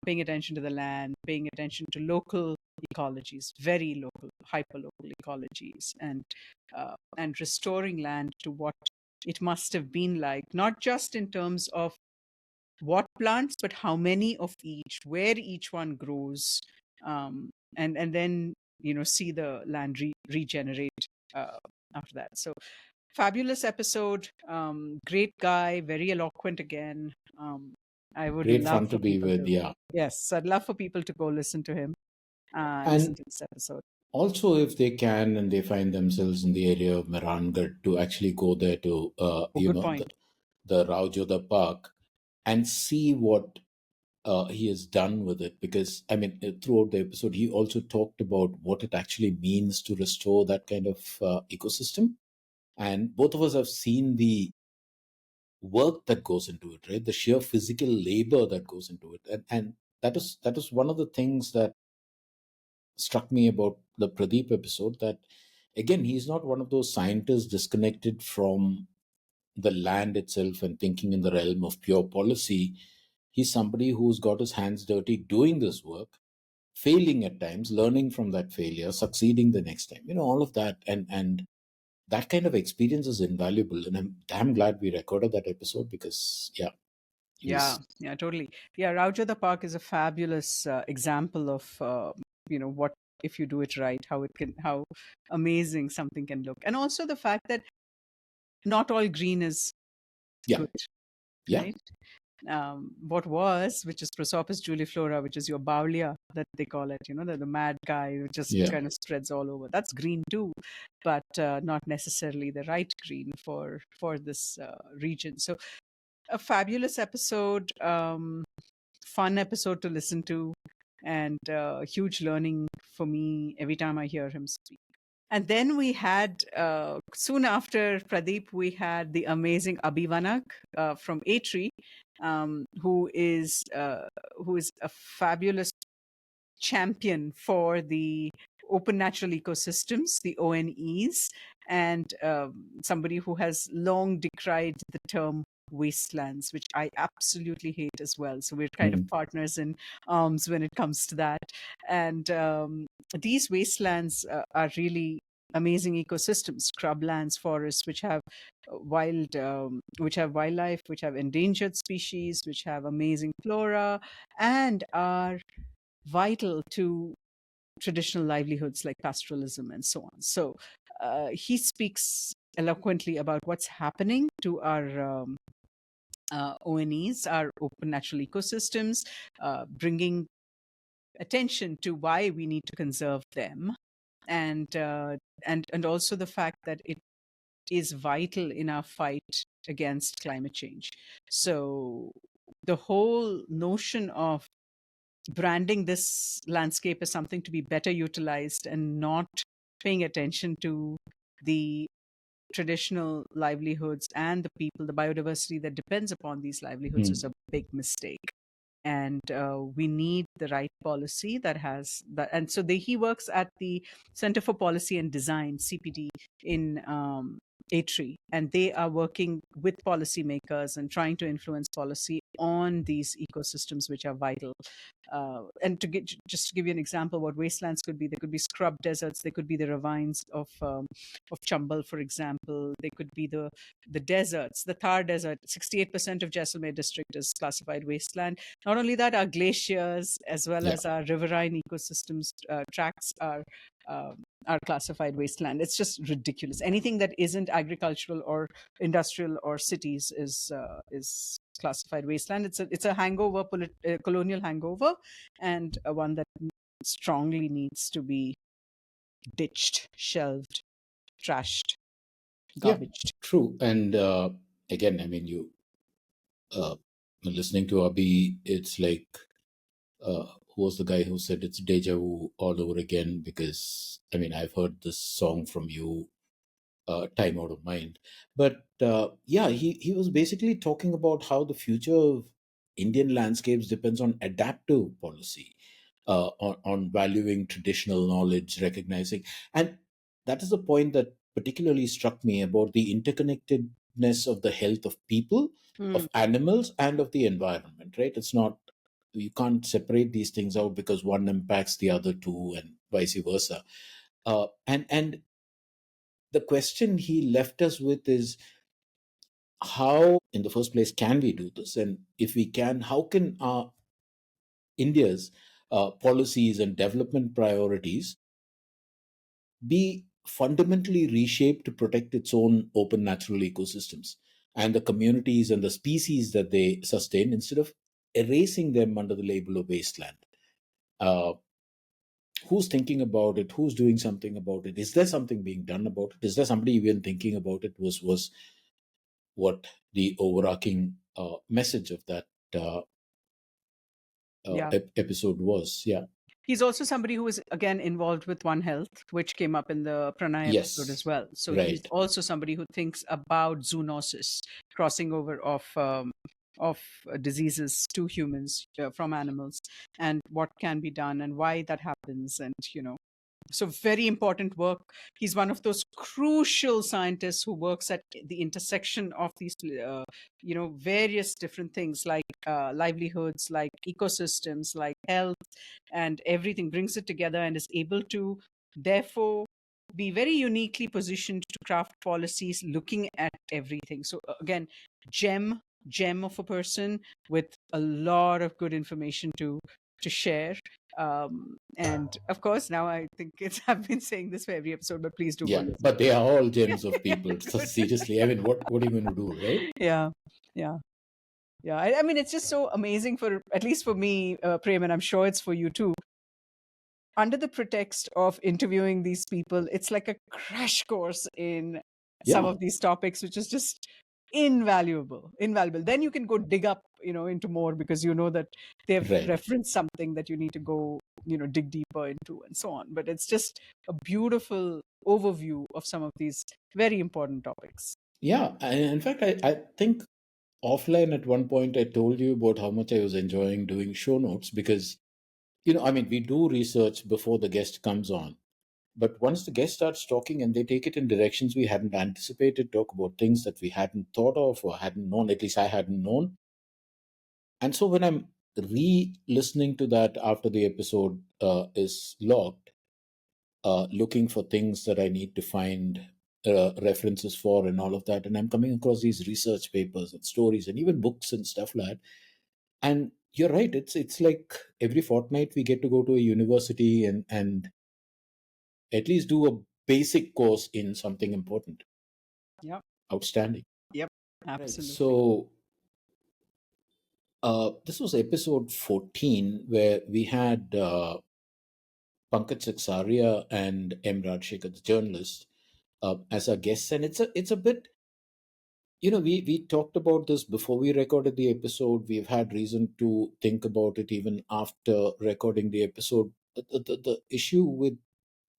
paying attention to the land, paying attention to local ecologies, very local, hyper local ecologies, and restoring land to what it must have been like, not just in terms of what plants, but how many of each, where each one grows, and then see the land regenerate after that. So fabulous episode, great guy, very eloquent again. I would Great love fun to for be people with. to, Yeah. yes, I'd love for people to go listen to him, listen And to this episode. also, if they can and they find themselves in the area of Mehrangarh, to actually go there to, Oh, good point. the Raujoda Park and see what he has done with it. Because, I mean, throughout the episode, he also talked about what it actually means to restore that kind of ecosystem. And both of us have seen the work that goes into it, right? The sheer physical labor that goes into it. And that is one of the things that struck me about the Pradeep episode, that again, he's not one of those scientists disconnected from the land itself and thinking in the realm of pure policy. He's somebody who's got his hands dirty doing this work failing at times, learning from that failure, succeeding the next time, all of that. And that kind of experience is invaluable. And I'm damn glad we recorded that episode because, yeah, he Yeah, was, yeah, totally. Yeah, Rauja the Park is a fabulous example of what if you do it right, how amazing something can look, and also the fact that not all green is yeah, good, yeah, right? Which is Prosopis juliflora, which is your Baulia that they call it, the mad guy who just yeah. kind of spreads all over. That's green too, but not necessarily the right green for this region. So a fabulous episode, fun episode to listen to, and huge learning for me every time I hear him speak. And then we had, soon after Pradeep, we had the amazing Abhivanak from A-Tree, who is a fabulous champion for the open natural ecosystems, the ONEs, and somebody who has long decried the term wastelands, which I absolutely hate as well. So we're kind of Mm, partners in arms when it comes to that. And these wastelands are really amazing ecosystems, scrublands, forests, which have which have wildlife, which have endangered species, which have amazing flora, and are vital to traditional livelihoods like pastoralism and so on. So he speaks eloquently about what's happening to our ONEs, our open natural ecosystems, bringing attention to why we need to conserve them, and and also the fact that it is vital in our fight against climate change. So the whole notion of branding this landscape as something to be better utilized and not paying attention to the traditional livelihoods and the people, the biodiversity that depends upon these livelihoods is mm, a big mistake. And we need the right policy that has that. And so he works at the Center for Policy and Design, CPD, in A-Tree, and they are working with policymakers and trying to influence policy on these ecosystems which are vital. And just to give you an example, what wastelands could be, there could be scrub deserts, there could be the ravines of Chambal, for example. They could be the deserts, the Thar Desert. 68% of Jaisalmer district is classified wasteland. Not only that, our glaciers as well yeah, as our riverine ecosystems tracts are classified wasteland. It's just ridiculous. Anything that isn't agricultural or industrial or cities is classified wasteland. It's a hangover, colonial hangover, and one that strongly needs to be ditched, shelved, trashed, yeah, garbaged. true. And again, I mean, uh, listening to Abhi, it's like, who was the guy who said it's deja vu all over again? Because, I mean, I've heard this song from you time out of mind. But yeah, he was basically talking about how the future of Indian landscapes depends on adaptive policy, on valuing traditional knowledge, recognizing. And that is the point that particularly struck me about the interconnectedness of the health of people, Mm, of animals, and of the environment, right? It's not, you can't separate these things out because one impacts the other too, and vice versa. And the question he left us with is, how in the first place can we do this, and if we can, how can our India's policies and development priorities be fundamentally reshaped to protect its own open natural ecosystems and the communities and the species that they sustain, instead of erasing them under the label of wasteland? uh, who's thinking about it? Who's doing something about it? Is there something being done about it? Is there somebody even thinking about it? Was what the overarching message of that uh, yeah. episode was. Yeah. He's also somebody who is again involved with One Health, which came up in the Pranay episode as Yes. well. So he's Right. also somebody who thinks about zoonosis, crossing over of diseases to humans from animals, and what can be done and why that happens, and so very important work. He's one of those crucial scientists who works at the intersection of these various different things like livelihoods, like ecosystems, like health, and everything, brings it together and is able to, therefore, be very uniquely positioned to craft policies looking at everything. So, again, gem of a person with a lot of good information to share. And of course, now I think it's I've been saying this for every episode, but please do go Yeah, listen. but they are all Yeah, gems of yeah, people. So good. seriously, I mean, what are you going to do, right? Yeah, yeah, yeah. I mean, it's just so amazing, for at least for me, Prem, and I'm sure it's for you too. Under the pretext of interviewing these people, it's like a crash course in some Yeah, of these topics, which is just invaluable, invaluable. Then you can go dig up, into more, because you know that they've right. referenced something that you need to go, dig deeper into, and so on. But it's just a beautiful overview of some of these very important topics. Yeah, and in fact, I think offline at one point I told you about how much I was enjoying doing show notes because, I mean, we do research before the guest comes on. But once the guest starts talking and they take it in directions we hadn't anticipated, talk about things that we hadn't thought of or hadn't known, at least I hadn't known. And so when I'm re listening to that after the episode is logged, looking for things that I need to find references for and all of that, and I'm coming across these research papers and stories and even books and stuff like that. And you're right, it's like every fortnight we get to go to a university and at least do a basic course in something important. Yep. Outstanding. Yep. Right. Absolutely. So this was episode 14 where we had Pankaj Saksaria and M. Rajshekar, the journalist, as our guests. And it's a bit, we talked about this before we recorded the episode. We've had reason to think about it even after recording the episode. The issue with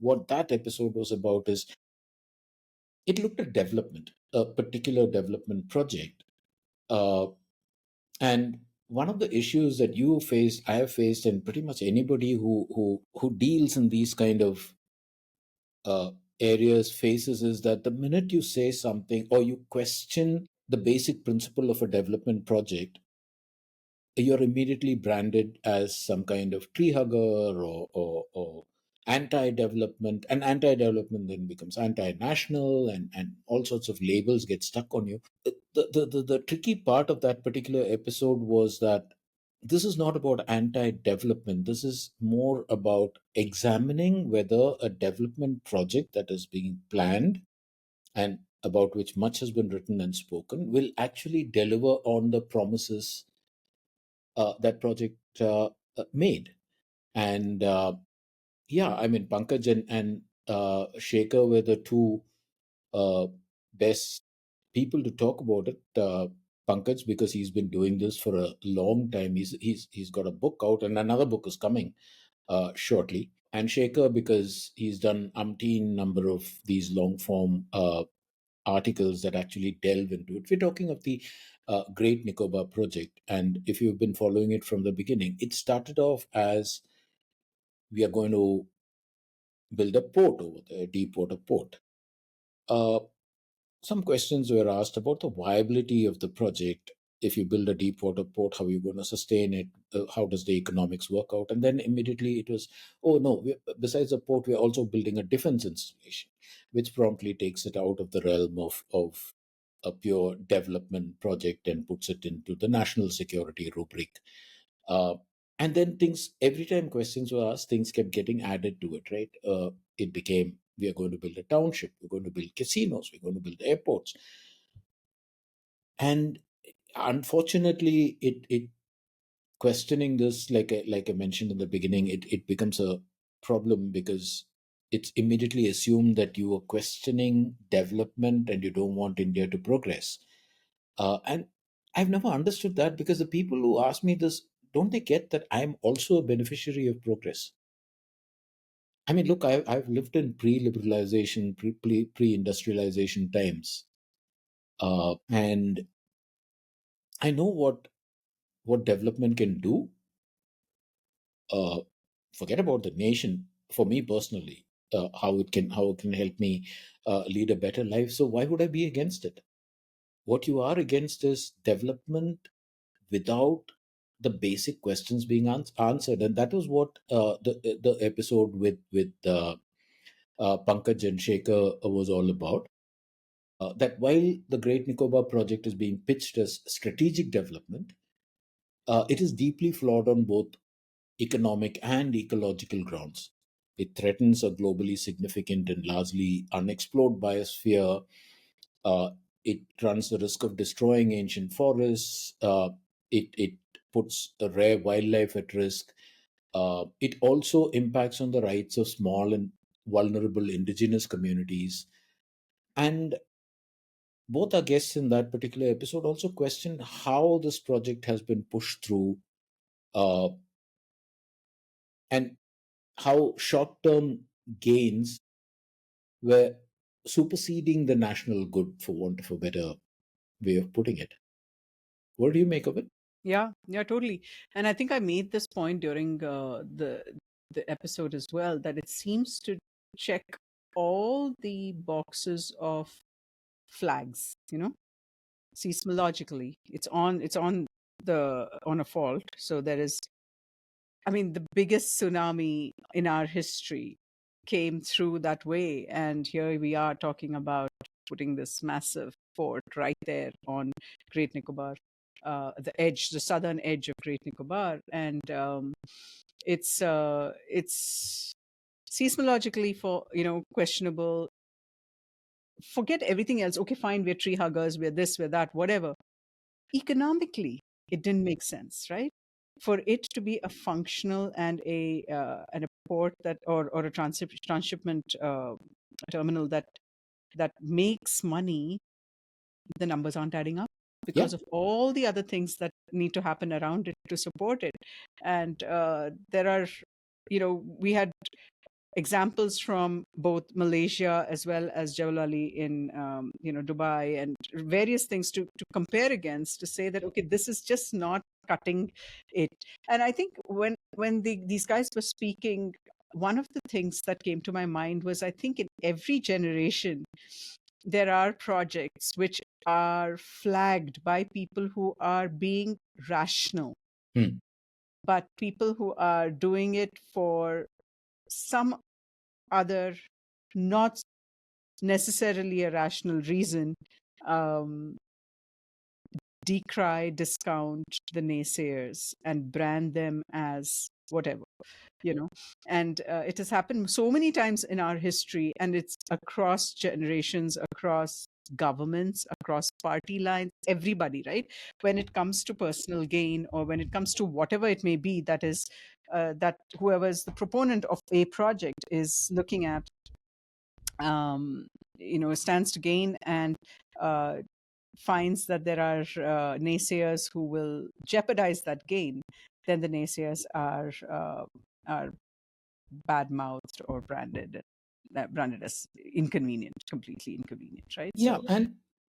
what that episode was about is it looked at development, a particular development project. Uh, And one of the issues that you face, I have faced, and pretty much anybody who deals in these kind of uh, areas faces is that the minute you say something or you question the basic principle of a development project, you're immediately branded as some kind of tree hugger or anti-development, and anti-development then becomes anti-national, and all sorts of labels get stuck on you. The tricky part of that particular episode was that this is not about anti-development. This is more about examining whether a development project that is being planned and about which much has been written and spoken will actually deliver on the promises that project made. And yeah, I mean, Pankaj and Shekhar were the two uh, best people to talk about it. Pankaj, because he's been doing this for a long time. He's got a book out, and another book is coming shortly. And Shekhar, because he's done umpteen number of these long form articles that actually delve into it. We're talking of the Great Nicobar Project, and if you've been following it from the beginning, it started off as we are going to build a port over there, deep water port. Uh, some questions were asked about the viability of the project. If you build a deep water port, how are you going to sustain it? How does the economics work out? And then immediately it was, oh no, besides the port, we're also building a defense installation, which promptly takes it out of the realm of a pure development project and puts it into the national security rubric. Uh, and then things, every time questions were asked, things kept getting added to it, right? It became, we are going to build a township, we're going to build casinos, we're going to build airports. And unfortunately, it questioning this, like I mentioned in the beginning, it becomes a problem because it's immediately assumed that you are questioning development and you don't want India to progress. And I've never understood that because the people who ask me this, don't they get that I'm also a beneficiary of progress? I mean, look, I've lived in pre-liberalization, pre-industrialization times, and I know what development can do. Uh, Forget about the nation. For me personally, how it can help me lead a better life. So why would I be against it? What you are against is development without the basic questions being answered. And that was what the episode with Pankaj and Shekhar was all about. That while the Great Nicobar project is being pitched as strategic development, it is deeply flawed on both economic and ecological grounds. It threatens a globally significant and largely unexplored biosphere. Uh, it runs the risk of destroying ancient forests. It puts the rare wildlife at risk. It also impacts on the rights of small and vulnerable indigenous communities. And both our guests in that particular episode also questioned how this project has been pushed through, uh, and how short term gains were superseding the national good, for want of a better way of putting it. What do you make of it? Yeah, yeah, totally. And I think I made this point during the episode as well, that it seems to check all the boxes of flags, seismologically. It's on the on a fault. So there is, I mean, the biggest tsunami in our history came through that way. And here we are talking about putting this massive fort right there on Great Nicobar, the southern edge of Great Nicobar. And it's seismologically questionable. Forget everything else. Okay, fine, we're tree huggers, we're this, we're that, whatever. Economically, it didn't make sense, right? For it to be a functional and a port that, or a transshipment terminal that makes money, the numbers aren't adding up Yeah, because of all the other things that need to happen around it to support it. And there are, we had examples from both Malaysia as well as Jalali in Dubai, and various things to compare against, to say that okay, this is just not cutting it. And I think when these guys were speaking, one of the things that came to my mind was, I think in every generation there are projects which are flagged by people who are being rational, hmm. but people who are doing it for some other, not necessarily a rational reason, um, decry, discount the naysayers and brand them as whatever, you know. And it has happened so many times in our history, and it's across generations, across governments, across party lines, everybody, right? When it comes to personal gain, or when it comes to whatever it may be, that is that whoever is the proponent of a project is looking at, um, stands to gain, and uh, finds that there are naysayers who will jeopardize that gain, then the naysayers are bad mouthed or branded as inconvenient, completely inconvenient, right? Yeah, So,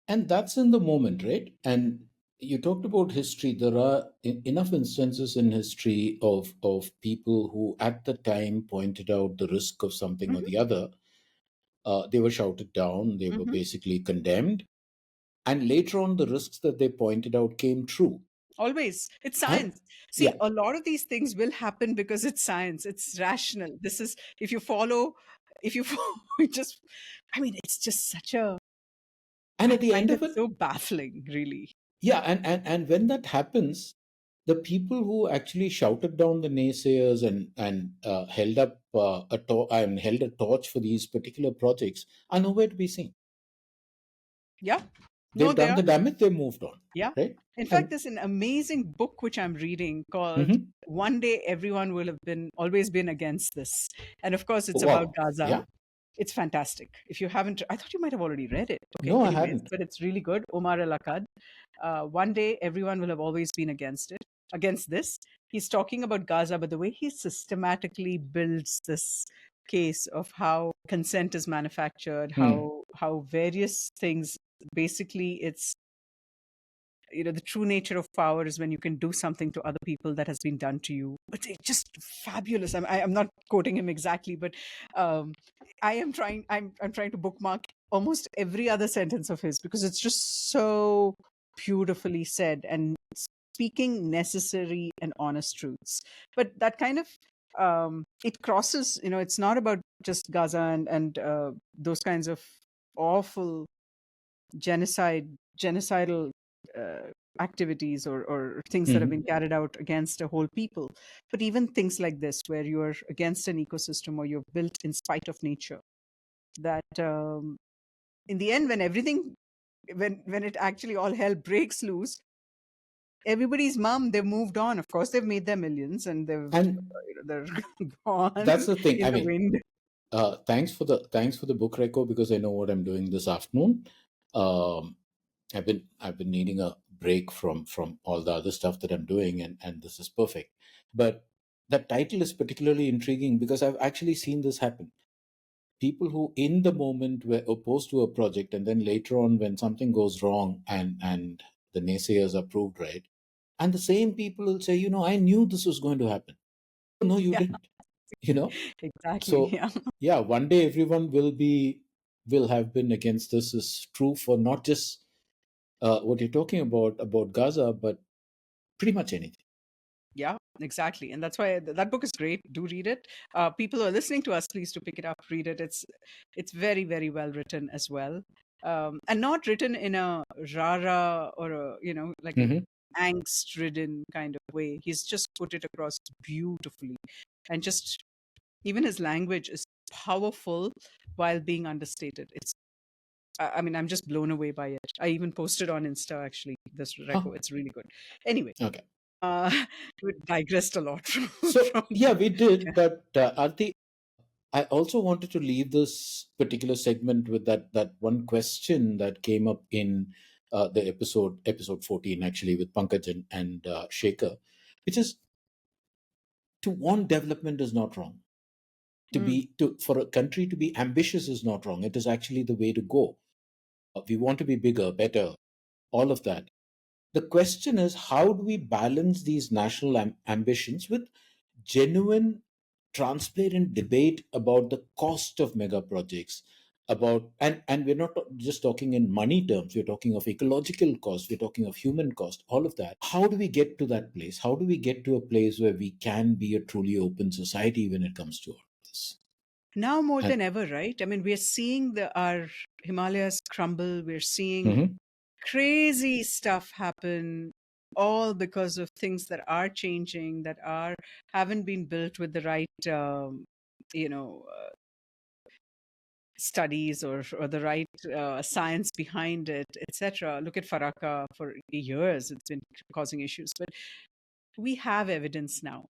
and that's in the moment, right? And you talked about history. There are enough instances in history of people who at the time pointed out the risk of something or mhm, the other. They were shouted down, they were mhm. basically condemned, and later on the risks that they pointed out came true. Always, it's And science. See, yeah, a lot of these things will happen because it's science, it's rational. This is, if you follow, if you follow, it just, I mean, it's just such a, and I at the end find of it it, so baffling, really. yeah, and when that happens, the people who actually shouted down the naysayers and held up and held a torch for these particular projects are nowhere to be seen. Yeah. No, They've they done are. the damage, they moved on, Yeah. right? In fact, And there's an amazing book which I'm reading called mhm. One Day Everyone Will Have Been Always Been Against This. And of course, Oh, it's about wow, Gaza. yeah, It's fantastic. If you haven't, I thought you might have already read it. Okay. no, I Anyways, hadn't. but it's really good. Omar El Akkad. One day everyone will have always been against this. He's talking about Gaza, but the way he systematically builds this case of how consent is manufactured, Hmm. how various things, basically it's, the true nature of power is when you can do something to other people that has been done to you. But it's just fabulous. I'm not quoting him exactly, but um, I'm trying to bookmark almost every other sentence of his, because it's just so beautifully said, and speaking necessary and honest truths. But that kind of it crosses, it's not about just Gaza and those kinds of awful genocidal uh, activities or things that have been Hmm. carried out against a whole people, but even things like this where you're against an ecosystem or you're built in spite of nature, that in the end, when everything when it actually all hell breaks loose, everybody's mom, they've moved on. Of course, they've made their millions and And they're gone that's the thing. in I the mean, wind. thanks for the book reco, because I know what I'm doing this afternoon. Um, I've been needing a break from all the other stuff that I'm doing, and this is perfect. But that title is particularly intriguing because I've actually seen this happen. People who in the moment were opposed to a project, and then later on when something goes wrong and the naysayers are proved right, and the same people will say, I knew this was going to happen. No, you Yeah, didn't. you know exactly. so Yeah. yeah, one day everyone will have been against this is true for not just what you're talking about Gaza, but pretty much anything. Yeah, exactly. And that's why that book is great. Do read it. People who are listening to us, please do pick it up, read it. It's very, very well written as well. And not written in a rara or like a Hmm. angst ridden kind of way. He's just put it across beautifully. And just even his language is powerful while being understated. I mean, I'm just blown away by it. I even posted on Insta actually this reco. Huh. It's really good. Anyway, Okay. uh, we digressed a lot So from yeah, that. we did, but Arti, I also wanted to leave this particular segment with that one question that came up in the episode 14, actually, with Pankaj and Shekhar, which is, to want development is not wrong. Mm. For a country to be ambitious is not wrong. It is actually the way to go. We want to be bigger, better, all of that. The question is, how do we balance these national ambitions with genuine, transparent debate about the cost of mega projects? And we're not just talking in money terms, we're talking of ecological cost, we're talking of human cost, all of that. How do we get to that place? How do we get to a place where we can be a truly open society when it comes to all this? Now more And than ever, right? I mean, we're seeing our Himalayas crumble. We're seeing Mhm. crazy stuff happen, all because of things that are changing, that are haven't been built with the right, you know, studies or the right science behind it, etc. Look at Faraka. For years it's been causing issues, but we have evidence now.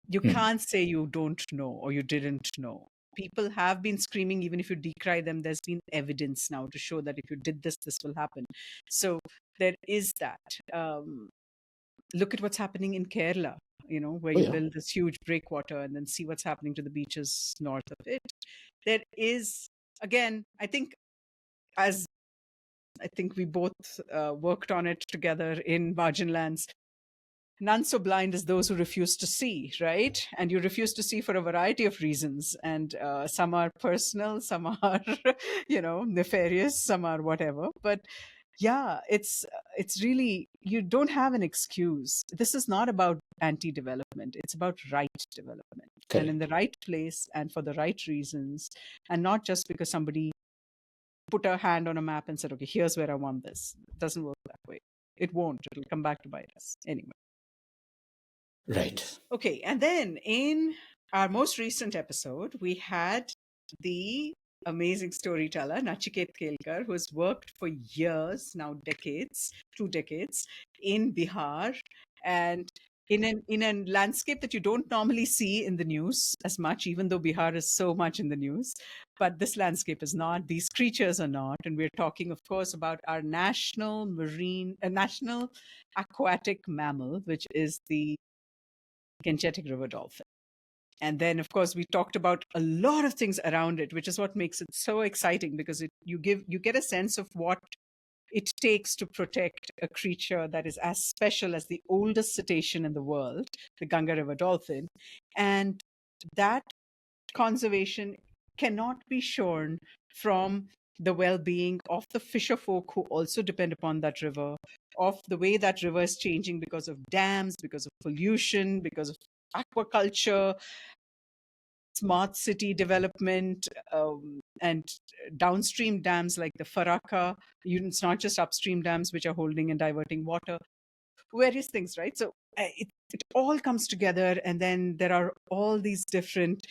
You Mhm. can't say you don't know or you didn't know. People have been screaming, even if you decry them, there's been evidence now to show that if you did this, this will happen. So there is that. Look at what's happening in Kerala, where Oh you yeah. build this huge breakwater and then see what's happening to the beaches north of it. There is, again, as I think we both worked on it together in Marginlands. None so blind as those who refuse to see, right? And you refuse to see for a variety of reasons. And some are personal, some are, nefarious, some are whatever. But yeah, it's really, you don't have an excuse. This is not about anti-development. It's about right development, and in Correct. the right place and for the right reasons, and not just because somebody put a hand on a map and said, okay, here's where I want this. It doesn't work that way. It won't. It'll come back to bite us anyway. Right. Okay, and then in our most recent episode, we had the amazing storyteller Nachiket Kelkar, who has worked for years, now decades, 2 decades, in Bihar, and in a landscape that you don't normally see in the news as much, even though Bihar is so much in the news. But this landscape is not; these creatures are not, and we're talking, of course, about our national aquatic mammal, which is the Gangetic river dolphin. And then, of course, we talked about a lot of things around it, which is what makes it so exciting, because you get a sense of what it takes to protect a creature that is as special as the oldest cetacean in the world, the Ganga River dolphin. And that conservation cannot be shorn from the well-being of the fisher folk who also depend upon that river, of the way that river is changing because of dams, because of pollution, because of aquaculture, smart city development, and downstream dams like the Faraka. It's not just upstream dams which are holding and diverting water, various things, right? So it all comes together, and then there are all these different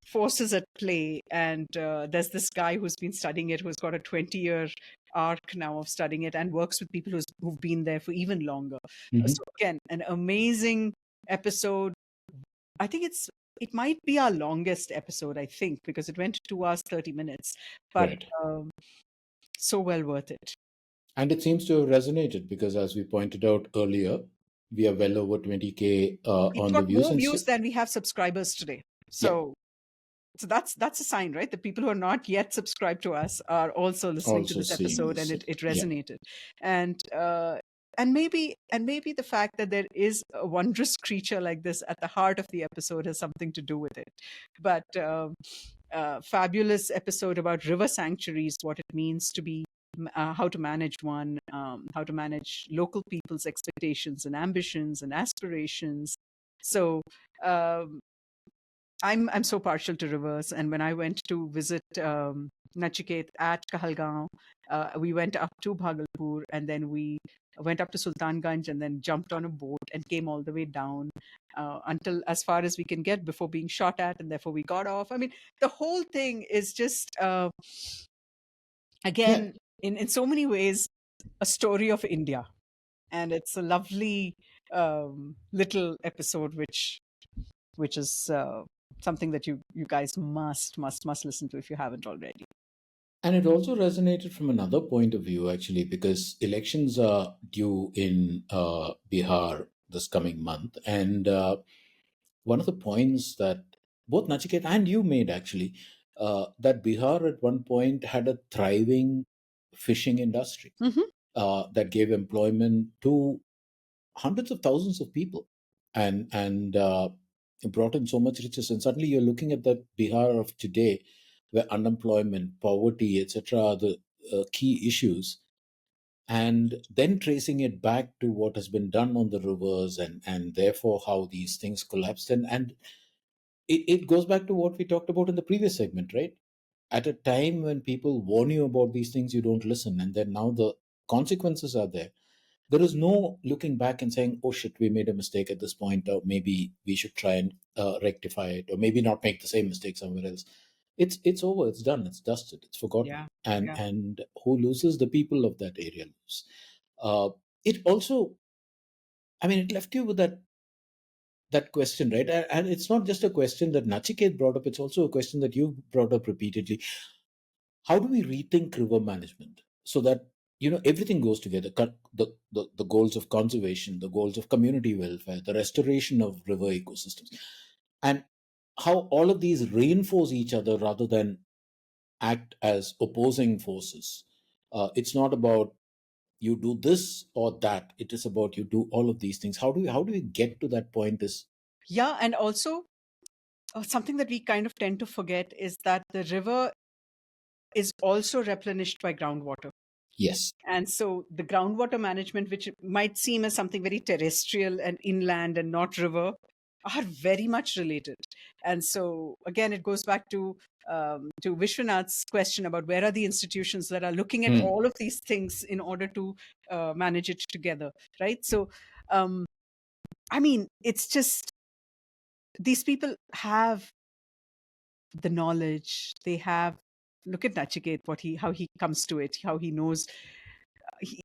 forces at play. And there's this guy who's been studying it, who's got a 20-year arc now of studying it, and works with people who've been there for even longer. Hmm. So again, an amazing episode. I think it might be our longest episode, I think, because it went 2 hours 30 minutes, but Right. so well worth it. And it seems to have resonated because, as we pointed out earlier, we are well over 20K It's on the got views. more And views than we have subscribers today. yeah, So that's a sign, right? The people who are not yet subscribed to us are also listening to also this seeing episode, and this. it Yeah. resonated. And maybe the fact that there is a wondrous creature like this at the heart of the episode has something to do with it. But fabulous episode about river sanctuaries, what it means to be, how to manage one, how to manage local people's expectations and ambitions and aspirations. So um, I'm so partial to rivers, and when I went to visit Nachiket at Kahalgaon, we went up to Bhagalpur, and then we went up to Sultanganj, and then jumped on a boat and came all the way down until as far as we can get before being shot at, and therefore we got off. I mean, the whole thing is just Yeah. again, in so many ways, a story of India, and it's a lovely little episode which is something that you guys must listen to if you haven't already. And it also resonated from another point of view, actually, because elections are due in Bihar this coming month. And one of the points that both Nachiket and you made, actually, that Bihar at one point had a thriving fishing industry Hmm. that gave employment to hundreds of thousands of people, and brought in so much riches. And suddenly you're looking at the Bihar of today, where unemployment, poverty, etc., are the key issues, and then tracing it back to what has been done on the rivers, and therefore how these things collapsed. And it goes back to what we talked about in the previous segment, right? At a time when people warn you about these things, you don't listen, and then now the consequences are there. There is no looking back and saying, oh shit, we made a mistake at this point, or maybe we should try and rectify it, or maybe not make the same mistake somewhere else. It's over, it's done, it's dusted, it's forgotten. Yeah, and yeah, and who loses? The people of that area lose. It also, I mean, it left you with that question, right? And it's not just a question that Nachiket brought up, it's also a question that you brought up repeatedly. How do we rethink river management so that everything goes together? The goals of conservation, the goals of community welfare, the restoration of river ecosystems, and how all of these reinforce each other rather than act as opposing forces. It's not about you do this or that, it is about you do all of these things. How do we get to that point is yeah. And also, something that we kind of tend to forget is that the river is also replenished by groundwater. yes. And so the groundwater management, which might seem as something very terrestrial and inland and not river, are very much related. And so again, it goes back to Vishwanath's question about where are the institutions that are looking at Hmm. all of these things in order to manage it together, right? So, um, I mean, it's just these people have the knowledge. They have, look at Nachiket, how he comes to it, how he knows.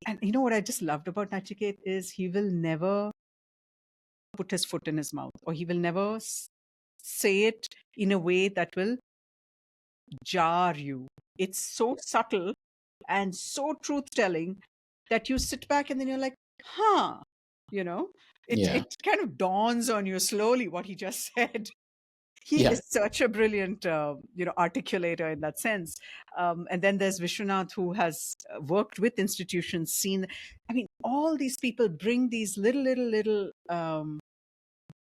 And you know what I just loved about Nachiket is he will never put his foot in his mouth, or he will never say it in a way that will jar you. It's so subtle and so truth telling that you sit back and then you're like, huh, you know, Yeah. it kind of dawns on you slowly what he just said. He Yeah. is such a brilliant articulator in that sense. And then there's Vishwanath, who has worked with institutions, seen, I mean, all these people bring these little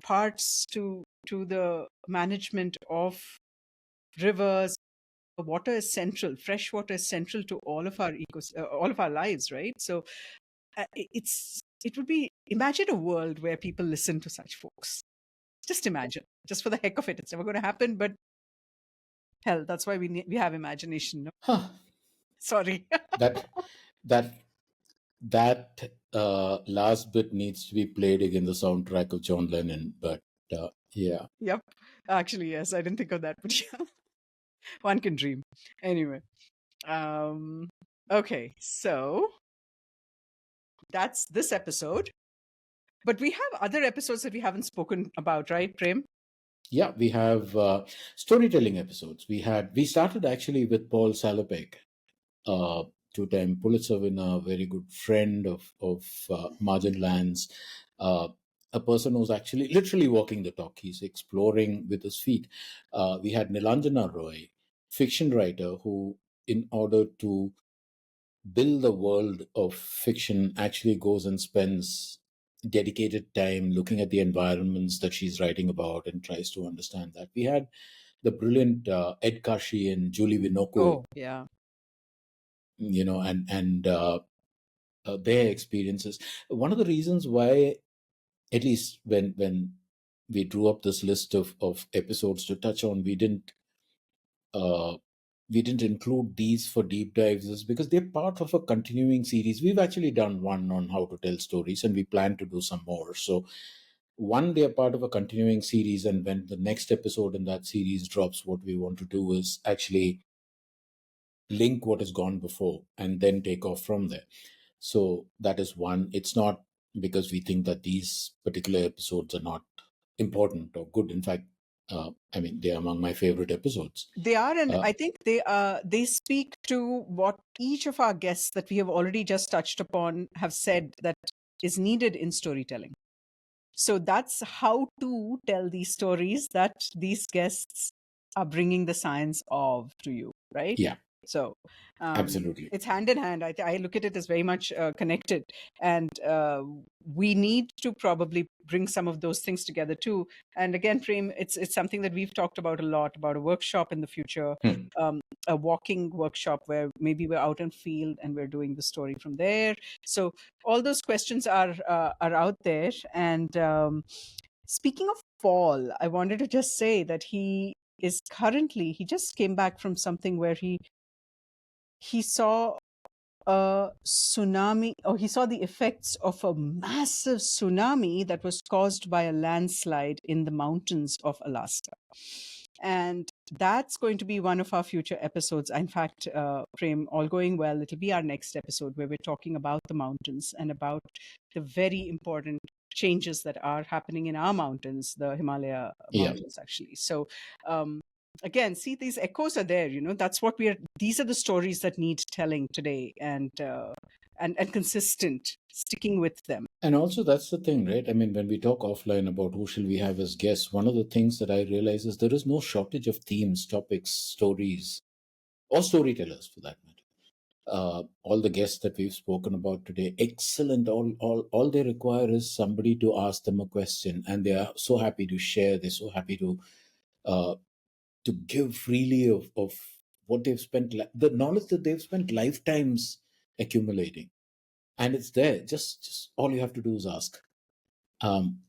parts to the management of rivers, water is central. Fresh water is central to all of our all of our lives, right? So it would be, imagine a world where people listen to such folks. Just imagine, just for the heck of it. It's never going to happen, but hell, that's why we have imagination. No? Huh. Sorry. That that last bit needs to be played again, the soundtrack of John Lennon. But yeah, Yep. Actually, yes. I didn't think of that, but yeah, one can dream. Anyway. Um, okay, so that's this episode. But we have other episodes that we haven't spoken about, right, Prem? yeah, we have storytelling episodes. We started actually with Paul Salopek, uh, two-time Pulitzer winner, very good friend of Marginlands, uh, a person who's actually literally walking the talk. He's exploring with his feet. We had Nilanjana Roy, fiction writer, who, in order to build the world of fiction, actually goes and spends dedicated time looking at the environments that she's writing about and tries to understand that. We had the brilliant Ed Kashi and Julie Vinokwe, Oh, yeah. and their experiences. One of the reasons why, at least when we drew up this list of episodes to touch on, uh, we didn't include these for deep dives, is because they're part of a continuing series. We've actually done one on how to tell stories, and we plan to do some more. So, one, they're part of a continuing series, and when the next episode in that series drops, what we want to do is actually link what has gone before and then take off from there. So that is one. It's not because we think that these particular episodes are not important or good. In fact, I mean, they're among my favorite episodes. They are, and Uh, I think they speak to what each of our guests that we have already just touched upon have said that is needed in storytelling. So that's how to tell these stories that these guests are bringing the science of to you, right? yeah, So absolutely. it's hand in hand. I look at it as very much connected, and we need to probably bring some of those things together too. And again, Prem, it's something that we've talked about a lot, about a workshop in the future, Hmm. a walking workshop where maybe we're out in field and we're doing the story from there. So all those questions are out there. And speaking of Paul, I wanted to just say that he just came back from something where he saw a tsunami, or he saw the effects of a massive tsunami that was caused by a landslide in the mountains of Alaska. And that's going to be one of our future episodes. In fact, Prem, all going well, it'll be our next episode where we're talking about the mountains and about the very important changes that are happening in our mountains, the Himalaya Yeah. mountains, actually. So, again, see, these echoes are there. That's what these are the stories that need telling today, and consistent, sticking with them. And also, that's the thing, right? I mean, when we talk offline about who shall we have as guests, one of the things that I realize is there is no shortage of themes, topics, stories, or storytellers for that matter. All the guests that we've spoken about today, excellent. All they require is somebody to ask them a question, and they are so happy to share. They're so happy uh, to give freely of what they've spent, the knowledge that they've spent lifetimes accumulating, and it's there. Just all you have to do is ask. Um,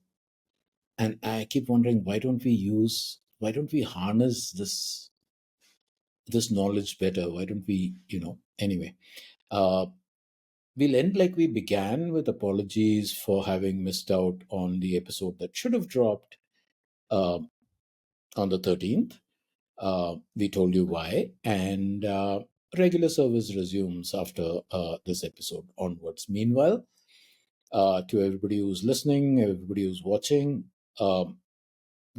and I keep wondering, why don't we harness this knowledge better? Why don't we, anyway? Uh, We'll end like we began, with apologies for having missed out on the episode that should have dropped uh, on the 13th. We told you why, and regular service resumes after this episode onwards. Meanwhile, to everybody who's listening, everybody who's watching, um,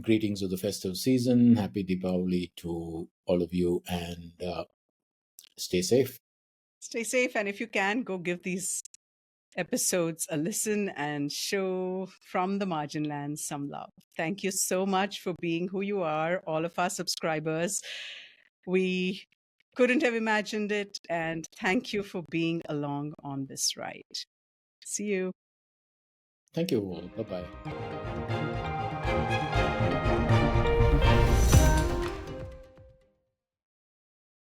greetings of the festive season. Happy Deepavali to all of you, and stay safe. Stay safe, and if you can, go give these episodes a listen and show From the Marginlands some love. Thank you so much for being who you are, all of our subscribers. We couldn't have imagined it, and thank you for being along on this ride. See you. Thank you all. Bye bye.